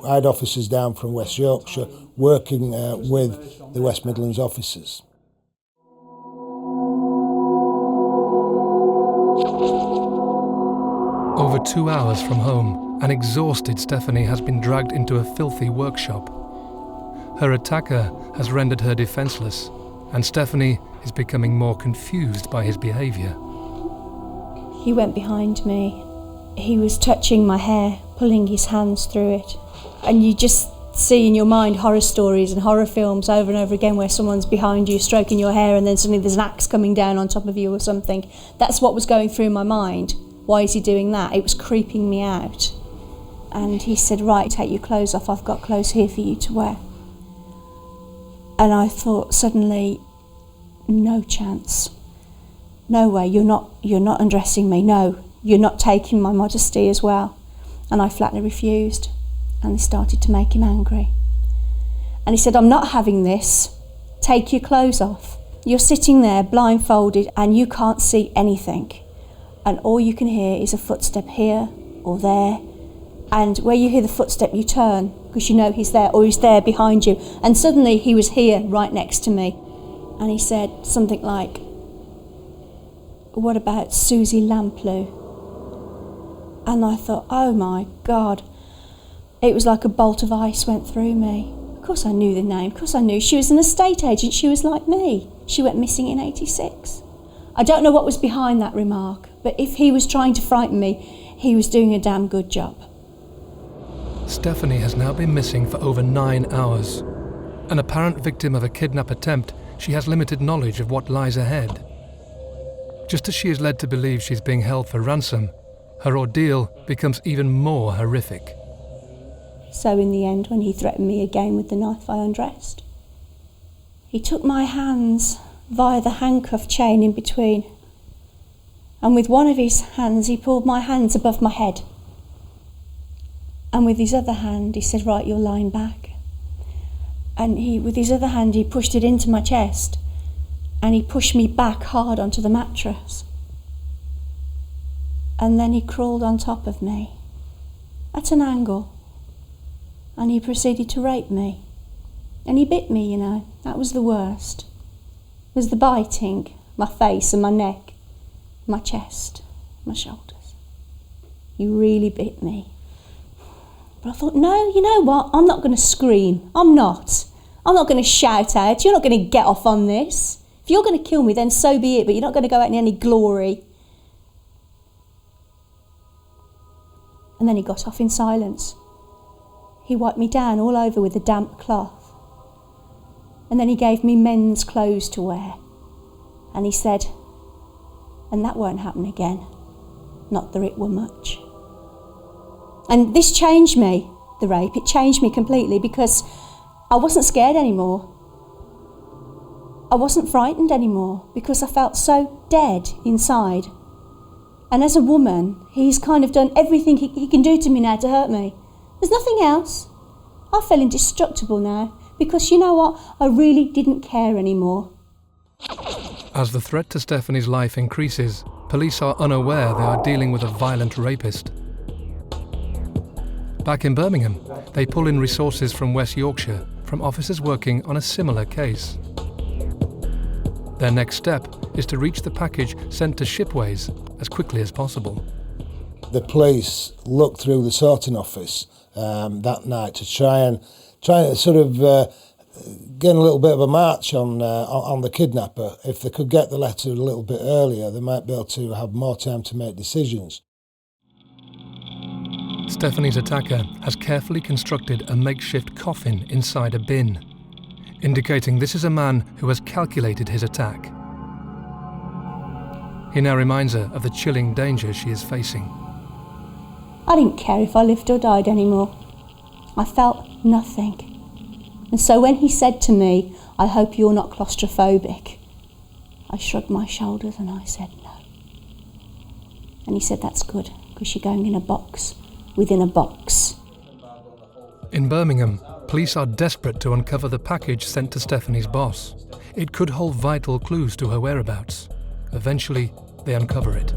had officers down from West Yorkshire working with the West Midlands officers. Over 2 hours from home, an exhausted Stephanie has been dragged into a filthy workshop. Her attacker has rendered her defenceless, and Stephanie is becoming more confused by his behaviour. He went behind me. He was touching my hair, pulling his hands through it. And you just see in your mind horror stories and horror films over and over again where someone's behind you stroking your hair and then suddenly there's an axe coming down on top of you or something. That's what was going through my mind. Why is he doing that? It was creeping me out. And he said, right, take your clothes off. I've got clothes here for you to wear. And I thought suddenly, no chance. No way, you're not undressing me. No, you're not taking my modesty as well. And I flatly refused. And they started to make him angry. And he said, I'm not having this. Take your clothes off. You're sitting there blindfolded and you can't see anything. And all you can hear is a footstep here or there. And where you hear the footstep, you turn because you know he's there or he's there behind you. And suddenly he was here right next to me. And he said something like, what about Susie Lamplugh? And I thought, oh my God. It was like a bolt of ice went through me. Of course I knew the name. Of course I knew. She was an estate agent. She was like me. She went missing in '86. I don't know what was behind that remark, but if he was trying to frighten me, he was doing a damn good job. Stephanie has now been missing for over 9 hours. An apparent victim of a kidnap attempt, she has limited knowledge of what lies ahead. Just as she is led to believe she's being held for ransom, her ordeal becomes even more horrific. So in the end, when he threatened me again with the knife, I undressed. He took my hands via the handcuff chain in between, and with one of his hands he pulled my hands above my head, and with his other hand he said, right, you're lying back. And with his other hand he pushed it into my chest and he pushed me back hard onto the mattress, and then he crawled on top of me at an angle and he proceeded to rape me. And he bit me, you know. That was the worst. It was the biting, my face and my neck, my chest, my shoulders. He really bit me. But I thought, no, you know what? I'm not going to scream. I'm not going to shout out. You're not going to get off on this. If you're going to kill me, then so be it, but you're not going to go out in any glory. And then he got off in silence. He wiped me down all over with a damp cloth. And then he gave me men's clothes to wear. And he said, and that won't happen again. Not that it were much. And this changed me, the rape. It changed me completely because I wasn't scared anymore. I wasn't frightened anymore because I felt so dead inside. And as a woman, he's kind of done everything he can do to me now to hurt me. There's nothing else. I feel indestructible now because you know what? I really didn't care anymore. As the threat to Stephanie's life increases, police are unaware they are dealing with a violent rapist. Back in Birmingham, they pull in resources from West Yorkshire from officers working on a similar case. Their next step is to reach the package sent to Shipways as quickly as possible. The police looked through the sorting office that night to try to sort of get a little bit of a march on the kidnapper. If they could get the letter a little bit earlier, they might be able to have more time to make decisions. Stephanie's attacker has carefully constructed a makeshift coffin inside a bin, indicating this is a man who has calculated his attack. He now reminds her of the chilling danger she is facing. I didn't care if I lived or died anymore. I felt nothing. And so when he said to me, "I hope you're not claustrophobic," I shrugged my shoulders and I said no. And he said, "That's good, because you're going in a box within a box." In Birmingham, police are desperate to uncover the package sent to Stephanie's boss. It could hold vital clues to her whereabouts. Eventually, they uncover it.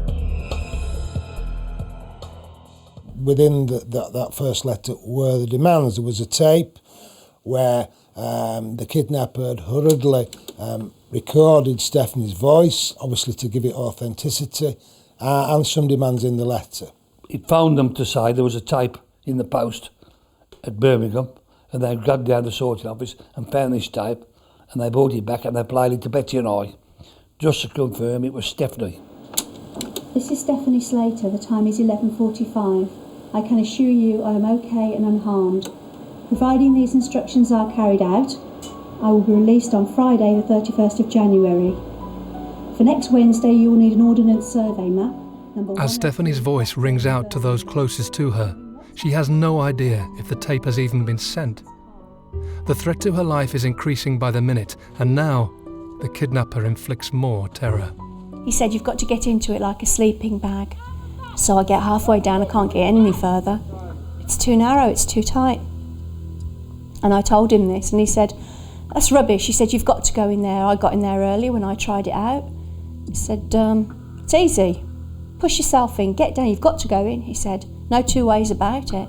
Within that first letter were the demands. There was a tape where the kidnapper had hurriedly recorded Stephanie's voice, obviously to give it authenticity, and some demands in the letter. It phoned them to say there was a tape in the post at Birmingham, and they got down the sorting office and found this tape, and they brought it back and they played it to Betty and I, just to confirm it was Stephanie. This is Stephanie Slater. The time is 11:45. I can assure you I am okay and unharmed. Providing these instructions are carried out, I will be released on Friday the 31st of January. For next Wednesday you will need an ordnance survey map. As Stephanie's voice rings out to those closest to her, she has no idea if the tape has even been sent. The threat to her life is increasing by the minute, and now the kidnapper inflicts more terror. He said, "You've got to get into it like a sleeping bag." So I get halfway down, I can't get any further. It's too narrow, it's too tight. And I told him this, and he said, "That's rubbish." He said, "You've got to go in there. I got in there early when I tried it out." He said, "It's easy. Push yourself in, get down, you've got to go in." He said, "No two ways about it."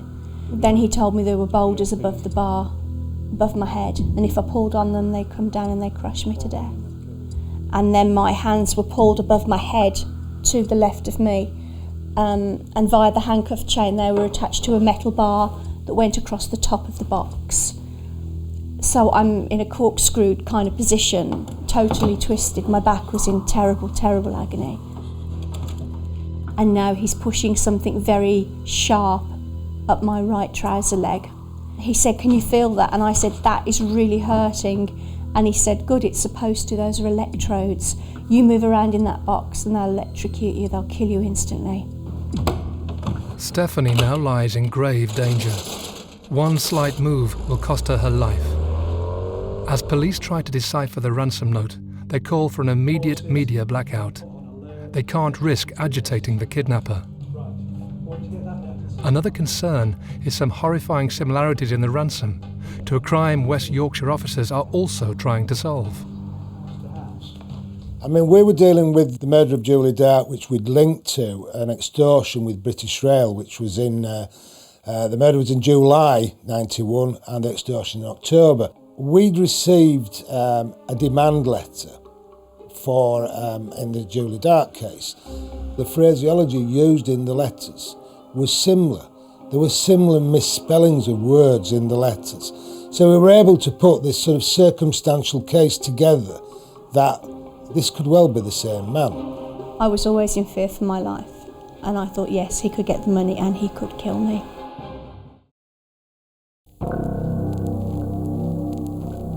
Then he told me there were boulders above the bar, above my head, and if I pulled on them, they'd come down and they'd crush me to death. And then my hands were pulled above my head to the left of me, and via the handcuff chain they were attached to a metal bar that went across the top of the box. So I'm in a corkscrewed kind of position, totally twisted. My back was in terrible, terrible agony. And now he's pushing something very sharp up my right trouser leg. He said, "Can you feel that?" And I said, "That is really hurting." And he said, "Good, it's supposed to, those are electrodes. You move around in that box and they'll electrocute you, they'll kill you instantly." Stephanie now lies in grave danger. One slight move will cost her her life. As police try to decipher the ransom note, they call for an immediate media blackout. They can't risk agitating the kidnapper. Another concern is some horrifying similarities in the ransom to a crime West Yorkshire officers are also trying to solve. I mean, we were dealing with the murder of Julie Dart, which we'd linked to an extortion with British Rail, which was in, the murder was in July 91 and the extortion in October. We'd received a demand letter for, in the Julie Dart case. The phraseology used in the letters was similar. There were similar misspellings of words in the letters. So we were able to put this sort of circumstantial case together that this could well be the same man. I was always in fear for my life, and I thought, yes, he could get the money and he could kill me.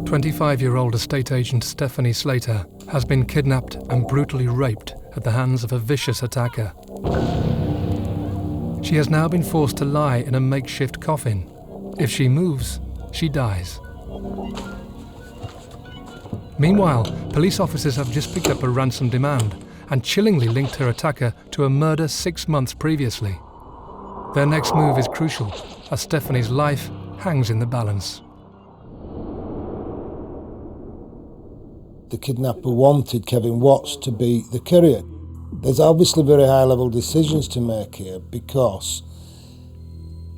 25-year-old estate agent Stephanie Slater has been kidnapped and brutally raped at the hands of a vicious attacker. She has now been forced to lie in a makeshift coffin. If she moves, she dies. Meanwhile, police officers have just picked up a ransom demand and chillingly linked her attacker to a murder 6 months previously. Their next move is crucial, as Stephanie's life hangs in the balance. The kidnapper wanted Kevin Watts to be the courier. There's obviously very high-level decisions to make here, because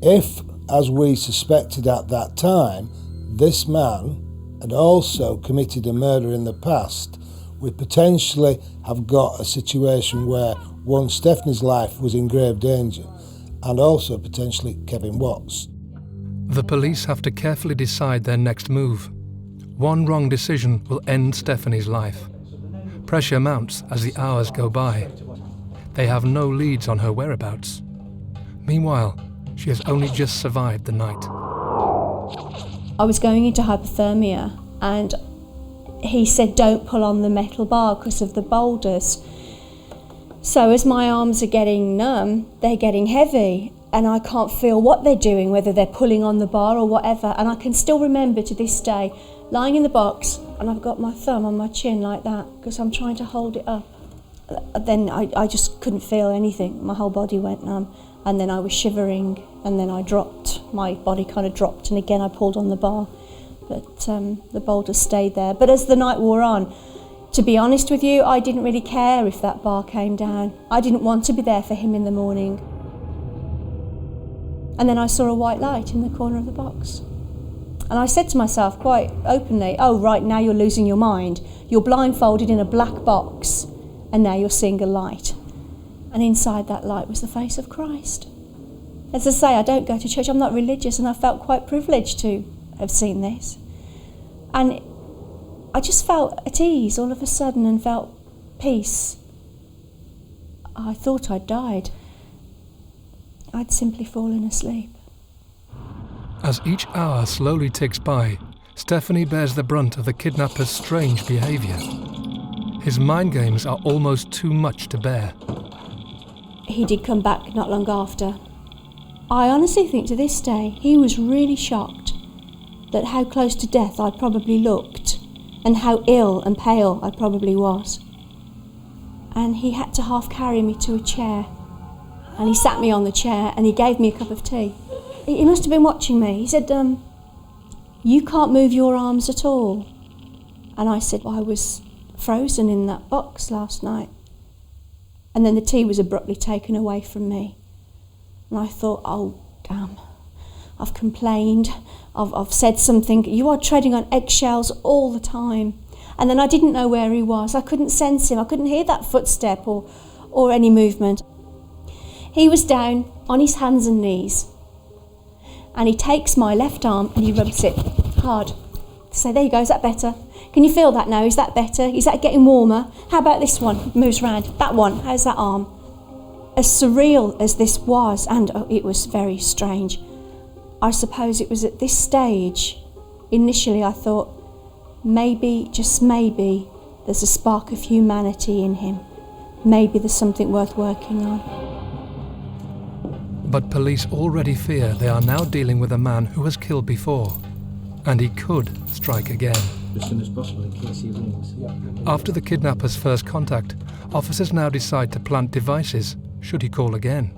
if, as we suspected at that time, this man had also committed a murder in the past, we potentially have got a situation where, one, Stephanie's life was in grave danger, and also potentially Kevin Watts. The police have to carefully decide their next move. One wrong decision will end Stephanie's life. Pressure mounts as the hours go by. They have no leads on her whereabouts. Meanwhile, she has only just survived the night. I was going into hypothermia, and he said don't pull on the metal bar because of the boulders. So as my arms are getting numb, they're getting heavy, and I can't feel what they're doing, whether they're pulling on the bar or whatever. And I can still remember to this day lying in the box, and I've got my thumb on my chin like that because I'm trying to hold it up. Then I just couldn't feel anything. My whole body went numb, and then I was shivering, and then I dropped. My body kind of dropped, and again I pulled on the bar, but the boulder stayed there. But as the night wore on, to be honest with you, I didn't really care if that bar came down. I didn't want to be there for him in the morning. And then I saw a white light in the corner of the box. And I said to myself quite openly, oh, right, now you're losing your mind. You're blindfolded in a black box, and now you're seeing a light. And inside that light was the face of Christ. As I say, I don't go to church, I'm not religious, and I felt quite privileged to have seen this. And I just felt at ease all of a sudden and felt peace. I thought I'd died. I'd simply fallen asleep. As each hour slowly ticks by, Stephanie bears the brunt of the kidnapper's strange behaviour. His mind games are almost too much to bear. He did come back not long after. I honestly think to this day he was really shocked that how close to death I probably looked and how ill and pale I probably was. And he had to half carry me to a chair, and he sat me on the chair and he gave me a cup of tea. He must have been watching me. He said, you can't move your arms at all. And I said, well, I was frozen in that box last night. And then the tea was abruptly taken away from me. And I thought, oh, damn, I've complained, I've said something. You are treading on eggshells all the time. And then I didn't know where he was. I couldn't sense him. I couldn't hear that footstep or any movement. He was down on his hands and knees. And he takes my left arm and he rubs it hard. To say, there you go, is that better? Can you feel that now? Is that better? Is that getting warmer? How about this one? Moves round. That one, how's that arm? As surreal as this was, and it was very strange, I suppose it was at this stage, initially I thought, maybe, just maybe, there's a spark of humanity in him. Maybe there's something worth working on. But police already fear they are now dealing with a man who has killed before, and he could strike again. As soon as possible, in case he rings. After the kidnapper's first contact, officers now decide to plant devices should he call again.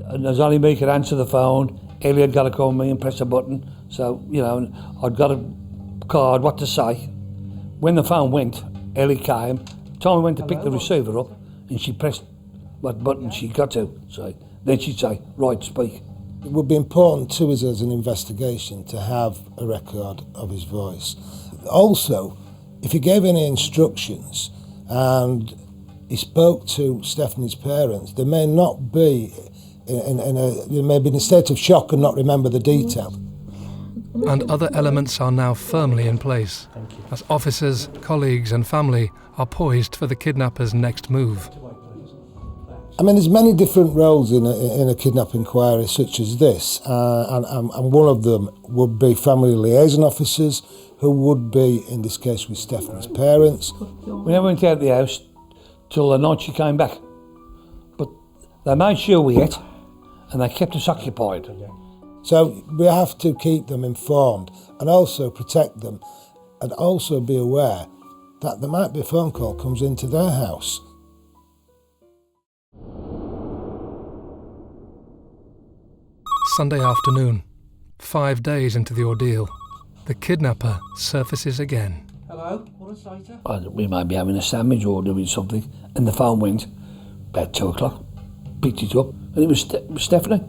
And there's only me could answer the phone. Elliot got to call me and press a button. So, you know, I'd got a card, what to say. When the phone went, Ellie came, told me when to pick the receiver up, and she pressed what button she got to. So then she'd say, right, speak. It would be important to us as an investigation to have a record of his voice. Also, if he gave any instructions and he spoke to Stephanie's parents, they may not be they may be in a state of shock and not remember the detail. And other elements are now firmly in place, as officers, colleagues and family are poised for the kidnapper's next move. I mean, there's many different roles in a kidnap inquiry such as this, and one of them would be family liaison officers, who would be, in this case, with Stephanie's parents. We never went out of the house till the night she came back. But they made sure we ate, and they kept us occupied. So we have to keep them informed and also protect them and also be aware that there might be a phone call comes into their house. Sunday afternoon, 5 days into the ordeal, the kidnapper surfaces again. Hello, we might be having a sandwich or doing something, and the phone went about 2 o'clock. Picked it up, and it was Stephanie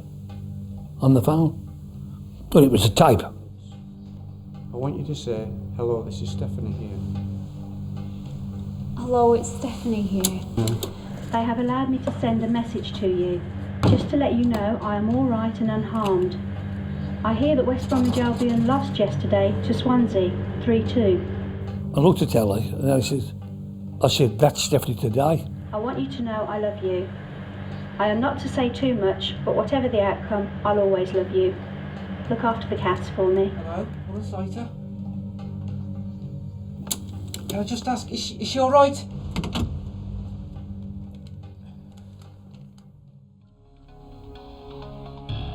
on the phone. But it was a tape. I want you to say, hello, this is Stephanie here. Hello, it's Stephanie here. They have allowed me to send a message to you, just to let you know I am all right and unharmed. I hear that West Bromwich Albion lost yesterday to Swansea, 3-2. I looked at Ellie, and I said, that's Stephanie today. I want you to know I love you. I am not to say too much, but whatever the outcome, I'll always love you. Look after the cats for me. Hello, Harold Slater. Can I just ask, is she all right?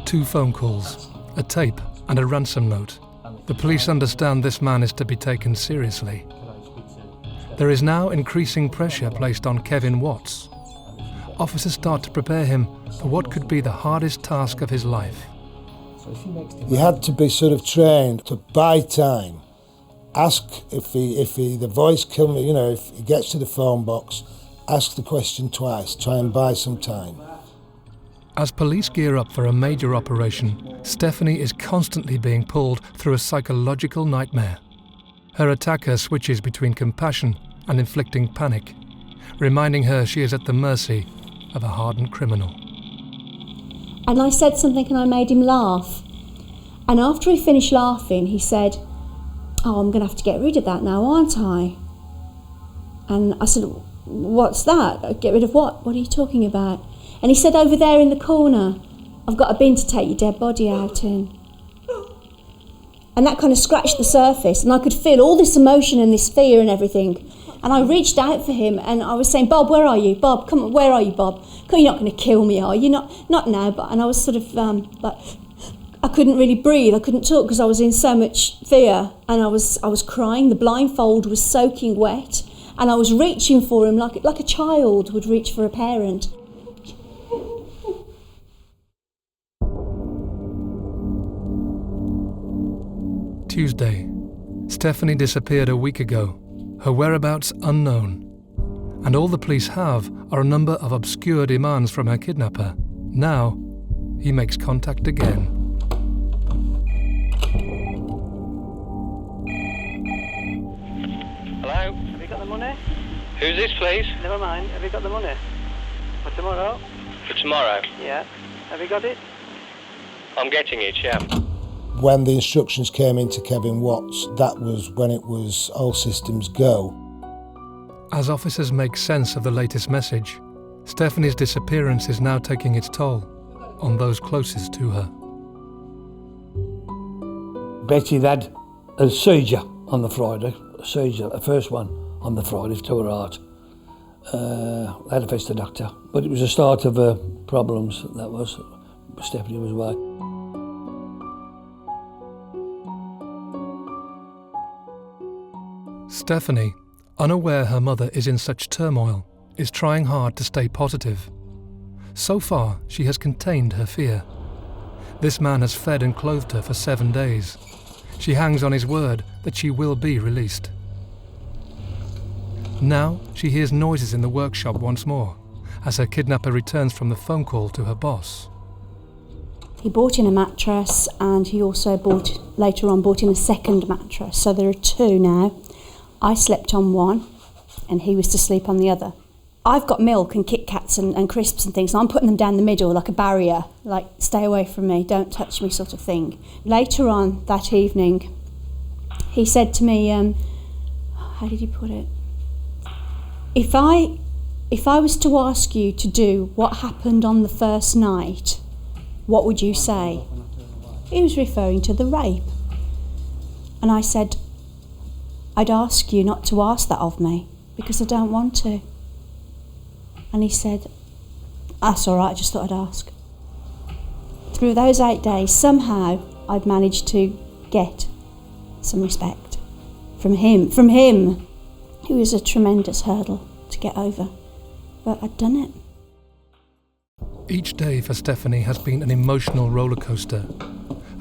Two phone calls, a tape and a ransom note. The police understand this man is to be taken seriously. There is now increasing pressure placed on Kevin Watts. Officers start to prepare him for what could be the hardest task of his life. You had to be sort of trained to buy time. Ask if the voice comes, if he gets to the phone box, ask the question twice, try and buy some time. As police gear up for a major operation, Stephanie is constantly being pulled through a psychological nightmare. Her attacker switches between compassion and inflicting panic, reminding her she is at the mercy of a hardened criminal. And I said something and I made him laugh. And after he finished laughing, he said, "Oh, I'm going to have to get rid of that now, aren't I?" And I said, "What's that? Get rid of what? What are you talking about?" And he said, "Over there in the corner, I've got a bin to take your dead body out in." And that kind of scratched the surface, and I could feel all this emotion and this fear and everything. And I reached out for him, and I was saying, "Bob, where are you? Bob, come on, where are you, Bob? You're not going to kill me, are you? Not now." But and I was sort of like, I couldn't really breathe. I couldn't talk because I was in so much fear, and I was crying. The blindfold was soaking wet, and I was reaching for him like a child would reach for a parent. Tuesday. Stephanie disappeared a week ago, her whereabouts unknown. And all the police have are a number of obscure demands from her kidnapper. Now, he makes contact again. Hello? Have you got the money? Who's this, please? Never mind. Have you got the money? For tomorrow? For tomorrow? Yeah. Have you got it? I'm getting it, yeah. When the instructions came into Kevin Watts, that was when it was all systems go. As officers make sense of the latest message, Stephanie's disappearance is now taking its toll on those closest to her. Betty had a seizure on the Friday, a first one on the Friday to her heart. I had to fetch the doctor, but it was the start of problems. That was, Stephanie was away. Stephanie, unaware her mother is in such turmoil, is trying hard to stay positive. So far, she has contained her fear. This man has fed and clothed her for 7 days. She hangs on his word that she will be released. Now, she hears noises in the workshop once more, as her kidnapper returns from the phone call to her boss. He bought in a mattress, and he also later on bought in a second mattress. So there are two now. I slept on one, and he was to sleep on the other. I've got milk and Kit Kats and crisps and things, and I'm putting them down the middle like a barrier, like, stay away from me, don't touch me sort of thing. Later on that evening, he said to me, how did he put it? If I was to ask you to do what happened on the first night, what would you say? He was referring to the rape. And I said, I'd ask you not to ask that of me, because I don't want to. And he said, that's all right, I just thought I'd ask. Through those 8 days, somehow I'd managed to get some respect from him, it was a tremendous hurdle to get over. But I'd done it. Each day for Stephanie has been an emotional roller coaster.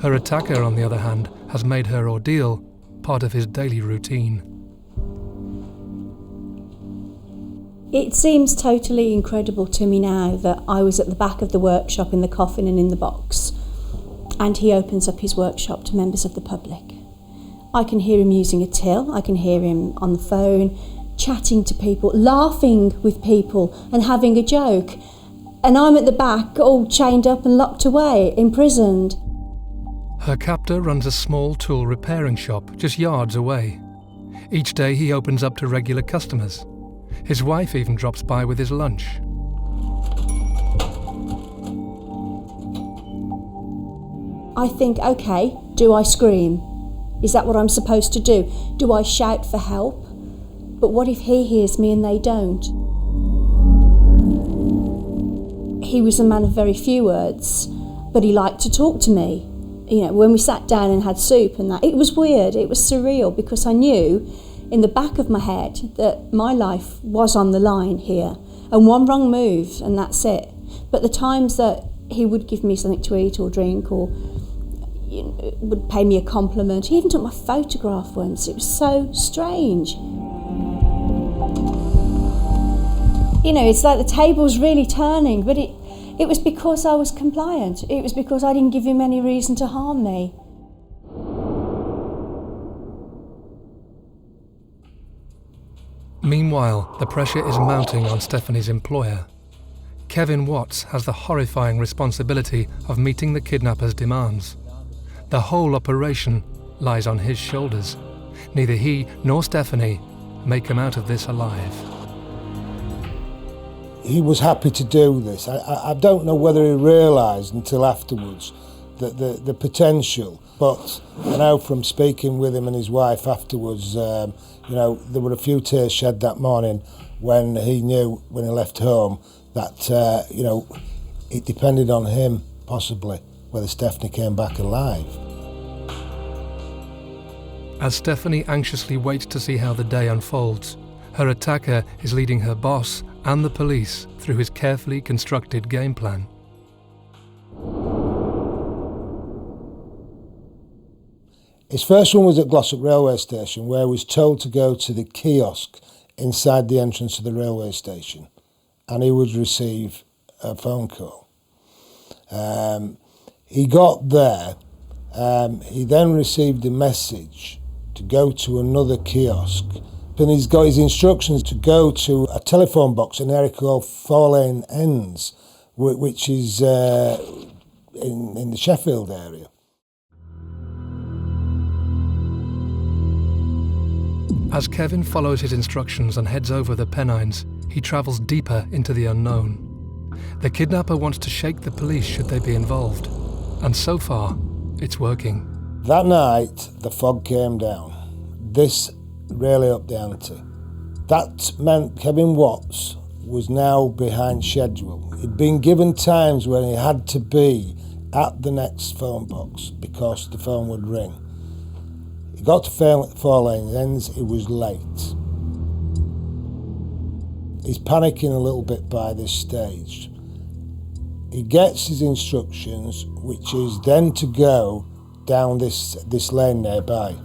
Her attacker, on the other hand, has made her ordeal part of his daily routine. It seems totally incredible to me now that I was at the back of the workshop in the coffin and in the box, and he opens up his workshop to members of the public. I can hear him using a till, I can hear him on the phone, chatting to people, laughing with people and having a joke. And I'm at the back, all chained up and locked away, imprisoned. Her captor runs a small tool repairing shop just yards away. Each day he opens up to regular customers. His wife even drops by with his lunch. I think, okay, do I scream? Is that what I'm supposed to do? Do I shout for help? But what if he hears me and they don't? He was a man of very few words, but he liked to talk to me. You know, when we sat down and had soup and that, it was weird, it was surreal, because I knew in the back of my head that my life was on the line here, and one wrong move and that's it. But the times that he would give me something to eat or drink, or would pay me a compliment, he even took my photograph once. It was so strange. You know, it's like the table's really turning, but it was because I was compliant. It was because I didn't give him any reason to harm me. Meanwhile, the pressure is mounting on Stephanie's employer. Kevin Watts has the horrifying responsibility of meeting the kidnappers' demands. The whole operation lies on his shoulders. Neither he nor Stephanie may come out of this alive. He was happy to do this. I don't know whether he realised until afterwards that the potential, but I know from speaking with him and his wife afterwards, you know, there were a few tears shed that morning when he knew, when he left home, that, you know, it depended on him, possibly, whether Stephanie came back alive. As Stephanie anxiously waits to see how the day unfolds, her attacker is leading her boss and the police through his carefully constructed game plan. His first one was at Glossop railway station, where he was told to go to the kiosk inside the entrance of the railway station, and he would receive a phone call. He got there, he then received a message to go to another kiosk, and he's got his instructions to go to a telephone box in an area called Four Lane Ends, which is in the Sheffield area. As Kevin follows his instructions and heads over the Pennines, he travels deeper into the unknown. The kidnapper wants to shake the police should they be involved, and so far, it's working. That night, the fog came down. This really upped the ante. That meant Kevin Watts was now behind schedule. He'd been given times when he had to be at the next phone box because the phone would ring. He got to Four Lane Ends, he was late. He's panicking a little bit by this stage. He gets his instructions, which is then to go down this lane nearby.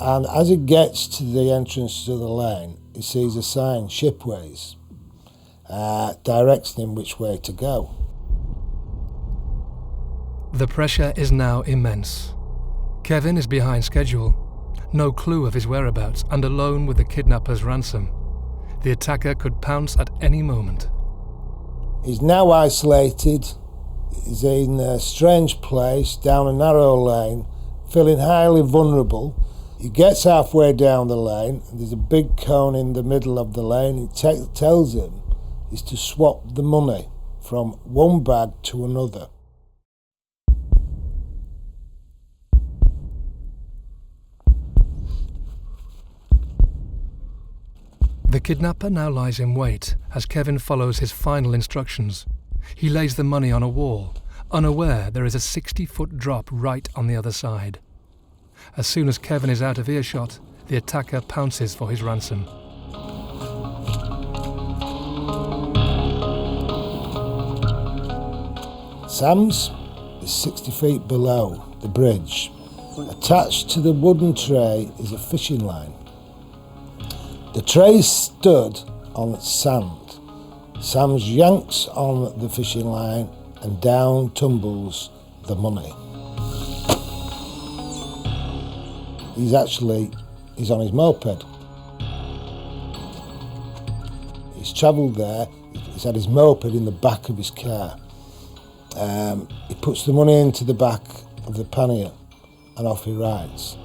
And as he gets to the entrance to the lane, he sees a sign, Shipways, directing him which way to go. The pressure is now immense. Kevin is behind schedule, no clue of his whereabouts, and alone with the kidnapper's ransom. The attacker could pounce at any moment. He's now isolated. He's in a strange place, down a narrow lane, feeling highly vulnerable. He gets halfway down the lane, and there's a big cone in the middle of the lane. It tells him is to swap the money from one bag to another. The kidnapper now lies in wait as Kevin follows his final instructions. He lays the money on a wall, unaware there is a 60-foot drop right on the other side. As soon as Kevin is out of earshot, the attacker pounces for his ransom. Sam's is 60 feet below the bridge. Attached to the wooden tray is a fishing line. The tray stood on sand. Sam's yanks on the fishing line and down tumbles the money. He's on his moped. He's travelled there, he's had his moped in the back of his car. He puts the money into the back of the pannier and off he rides.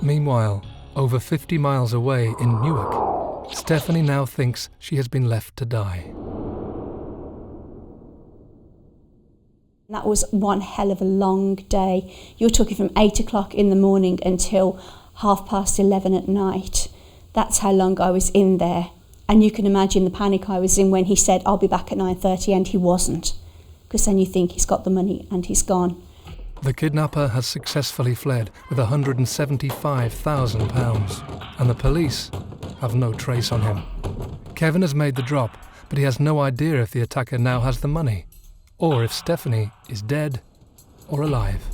Meanwhile, over 50 miles away in Newark, Stephanie now thinks she has been left to die. That was one hell of a long day. You're talking from 8 o'clock in the morning until 11:30 at night. That's how long I was in there. And you can imagine the panic I was in when he said, I'll be back at 9:30, and he wasn't. Because then you think he's got the money and he's gone. The kidnapper has successfully fled with £175,000, and the police have no trace on him. Kevin has made the drop, but he has no idea if the attacker now has the money, or if Stephanie is dead or alive.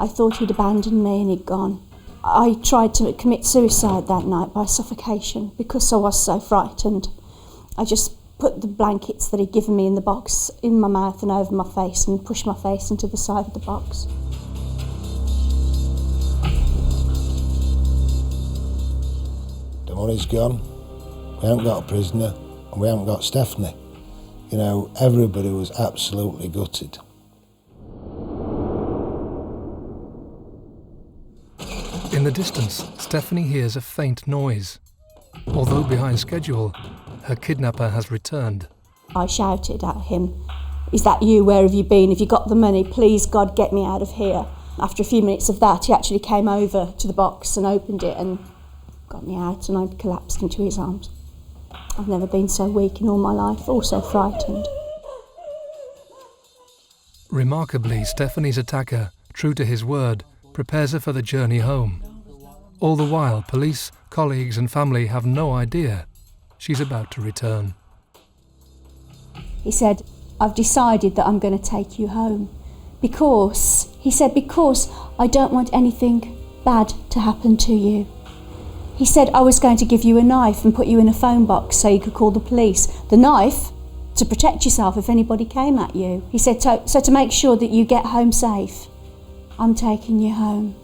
I thought he'd abandoned me and he'd gone. I tried to commit suicide that night by suffocation because I was so frightened. I just put the blankets that he'd given me in the box in my mouth and over my face and pushed my face into the side of the box. The money's gone. We haven't got a prisoner and we haven't got Stephanie. You know, everybody was absolutely gutted. In the distance, Stephanie hears a faint noise. Although behind schedule, her kidnapper has returned. I shouted at him, "Is that you? Where have you been? Have you got the money? Please, God, get me out of here." After a few minutes of that, he actually came over to the box and opened it and got me out, and I collapsed into his arms. I've never been so weak in all my life, or so frightened. Remarkably, Stephanie's attacker, true to his word, prepares her for the journey home. All the while, police, colleagues and family have no idea she's about to return. He said, "I've decided that I'm going to take you home because I don't want anything bad to happen to you." He said I was going to give you a knife and put you in a phone box so you could call the police. The knife to protect yourself if anybody came at you. He said, so to make sure that you get home safe, I'm taking you home.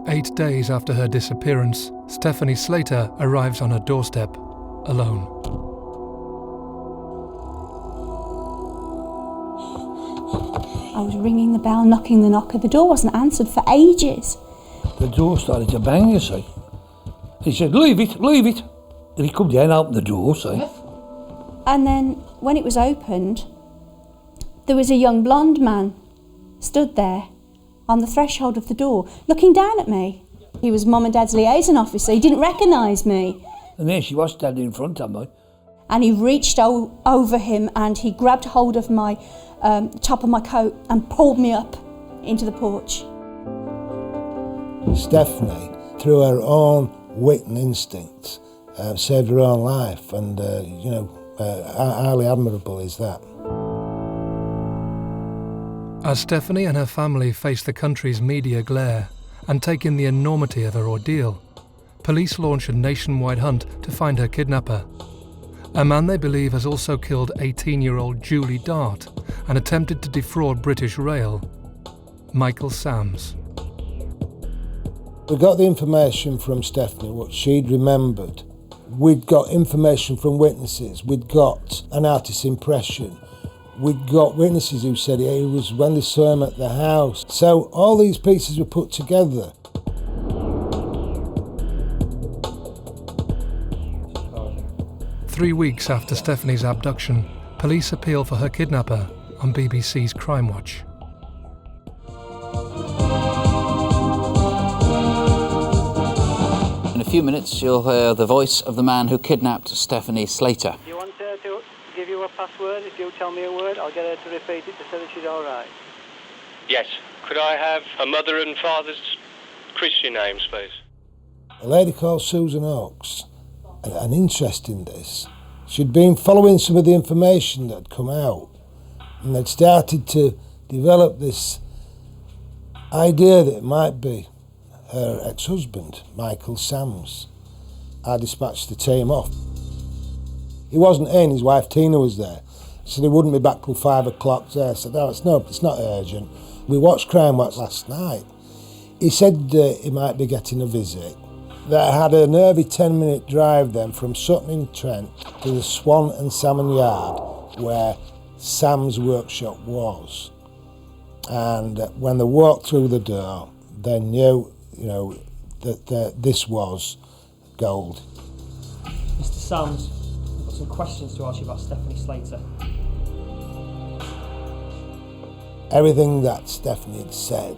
Eight days after her disappearance, Stephanie Slater arrives on her doorstep, alone. I was ringing the bell, knocking the knocker. The door wasn't answered for ages. The door started to bang, you see. He said, leave it. And he come down and opened the door, see. And then when it was opened, there was a young blonde man stood there on the threshold of the door, looking down at me. He was Mum and Dad's liaison officer. He didn't recognise me. And there she was standing in front of me. And he reached over him and he grabbed hold of my top of my coat and pulled me up into the porch. Stephanie, through her own wit and instinct, saved her own life, and highly admirable is that. As Stephanie and her family face the country's media glare and take in the enormity of her ordeal, police launch a nationwide hunt to find her kidnapper. A man they believe has also killed 18-year-old Julie Dart and attempted to defraud British Rail, Michael Sams. We got the information from Stephanie, what she'd remembered. We'd got information from witnesses. We'd got an artist's impression. We'd got witnesses who said it was when they saw him at the house. So all these pieces were put together. 3 weeks after Stephanie's abduction, police appeal for her kidnapper on BBC's Crime Watch. In a few minutes, you'll hear the voice of the man who kidnapped Stephanie Slater. password. If you'll tell me a word, I'll get her to repeat it to say that she's all right. Yes. Could I have her mother and father's Christian names, please? A lady called Susan Oakes, an interest in this. She'd been following some of the information that had come out, and they'd started to develop this idea that it might be her ex-husband, Michael Sams. I dispatched the team off. He wasn't in, his wife Tina was there, so they wouldn't be back till 5 o'clock there. I said, no, it's not urgent. We watched Crime Watch last night. He said he might be getting a visit. That had a nervy 10-minute drive then from Sutton-in-Trent to the Swan and Salmon Yard where Sam's workshop was. And when they walked through the door, they knew, that this was gold. Mr. Sams, I've got some questions to ask you about Stephanie Slater. Everything that Stephanie had said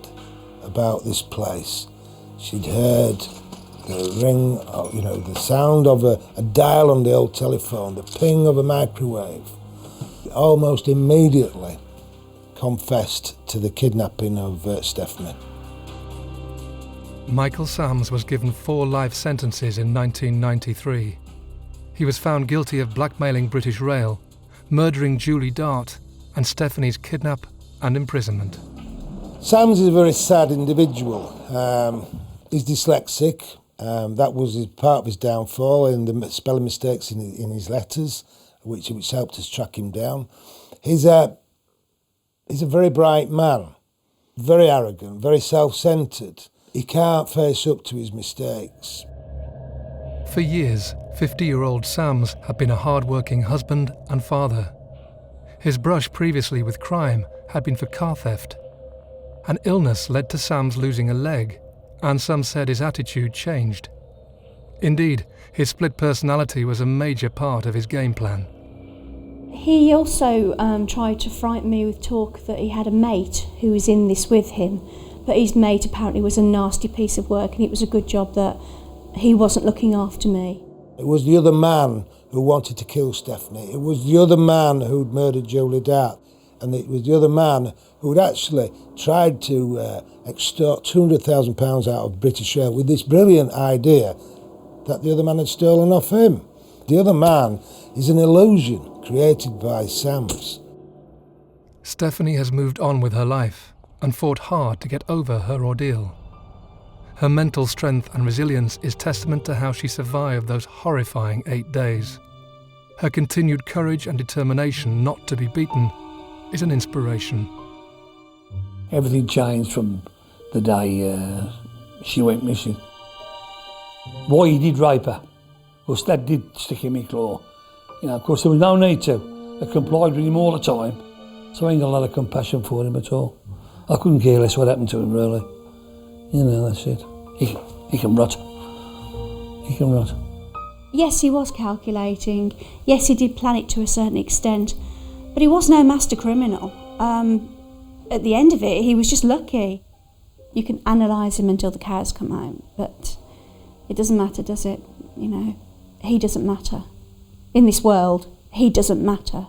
about this place, she'd heard the ring, the sound of a dial on the old telephone, the ping of a microwave. Almost immediately confessed to the kidnapping of Stephanie. Michael Sams was given 4 life sentences in 1993. He was found guilty of blackmailing British Rail, murdering Julie Dart, and Stephanie's kidnap and imprisonment. Sams is a very sad individual. He's dyslexic. That was part of his downfall in the spelling mistakes in his letters, which helped us track him down. He's a very bright man, very arrogant, very self-centred. He can't face up to his mistakes. For years, 50-year-old Sams had been a hard-working husband and father. His brush previously with crime had been for car theft. An illness led to Sams losing a leg, and some said his attitude changed. Indeed, his split personality was a major part of his game plan. He also tried to frighten me with talk that he had a mate who was in this with him, but his mate apparently was a nasty piece of work and it was a good job that he wasn't looking after me. It was the other man who wanted to kill Stephanie. It was the other man who'd murdered Julie Dart. And it was the other man who'd actually tried to extort £200,000 out of British Rail with this brilliant idea that the other man had stolen off him. The other man is an illusion created by Sams. Stephanie has moved on with her life and fought hard to get over her ordeal. Her mental strength and resilience is testament to how she survived those horrifying 8 days. Her continued courage and determination not to be beaten is an inspiration. Everything changed from the day she went missing. Why he did rape her, because that did stick in my claw. Of course there was no need to. I complied with him all the time, so I ain't got a lot of compassion for him at all. I couldn't care less what happened to him, really. That's it. He can rot. He can rot. Yes, he was calculating. Yes, he did plan it to a certain extent. But he was no master criminal. At the end of it, he was just lucky. You can analyse him until the cows come home, but it doesn't matter, does it? He doesn't matter. In this world, he doesn't matter.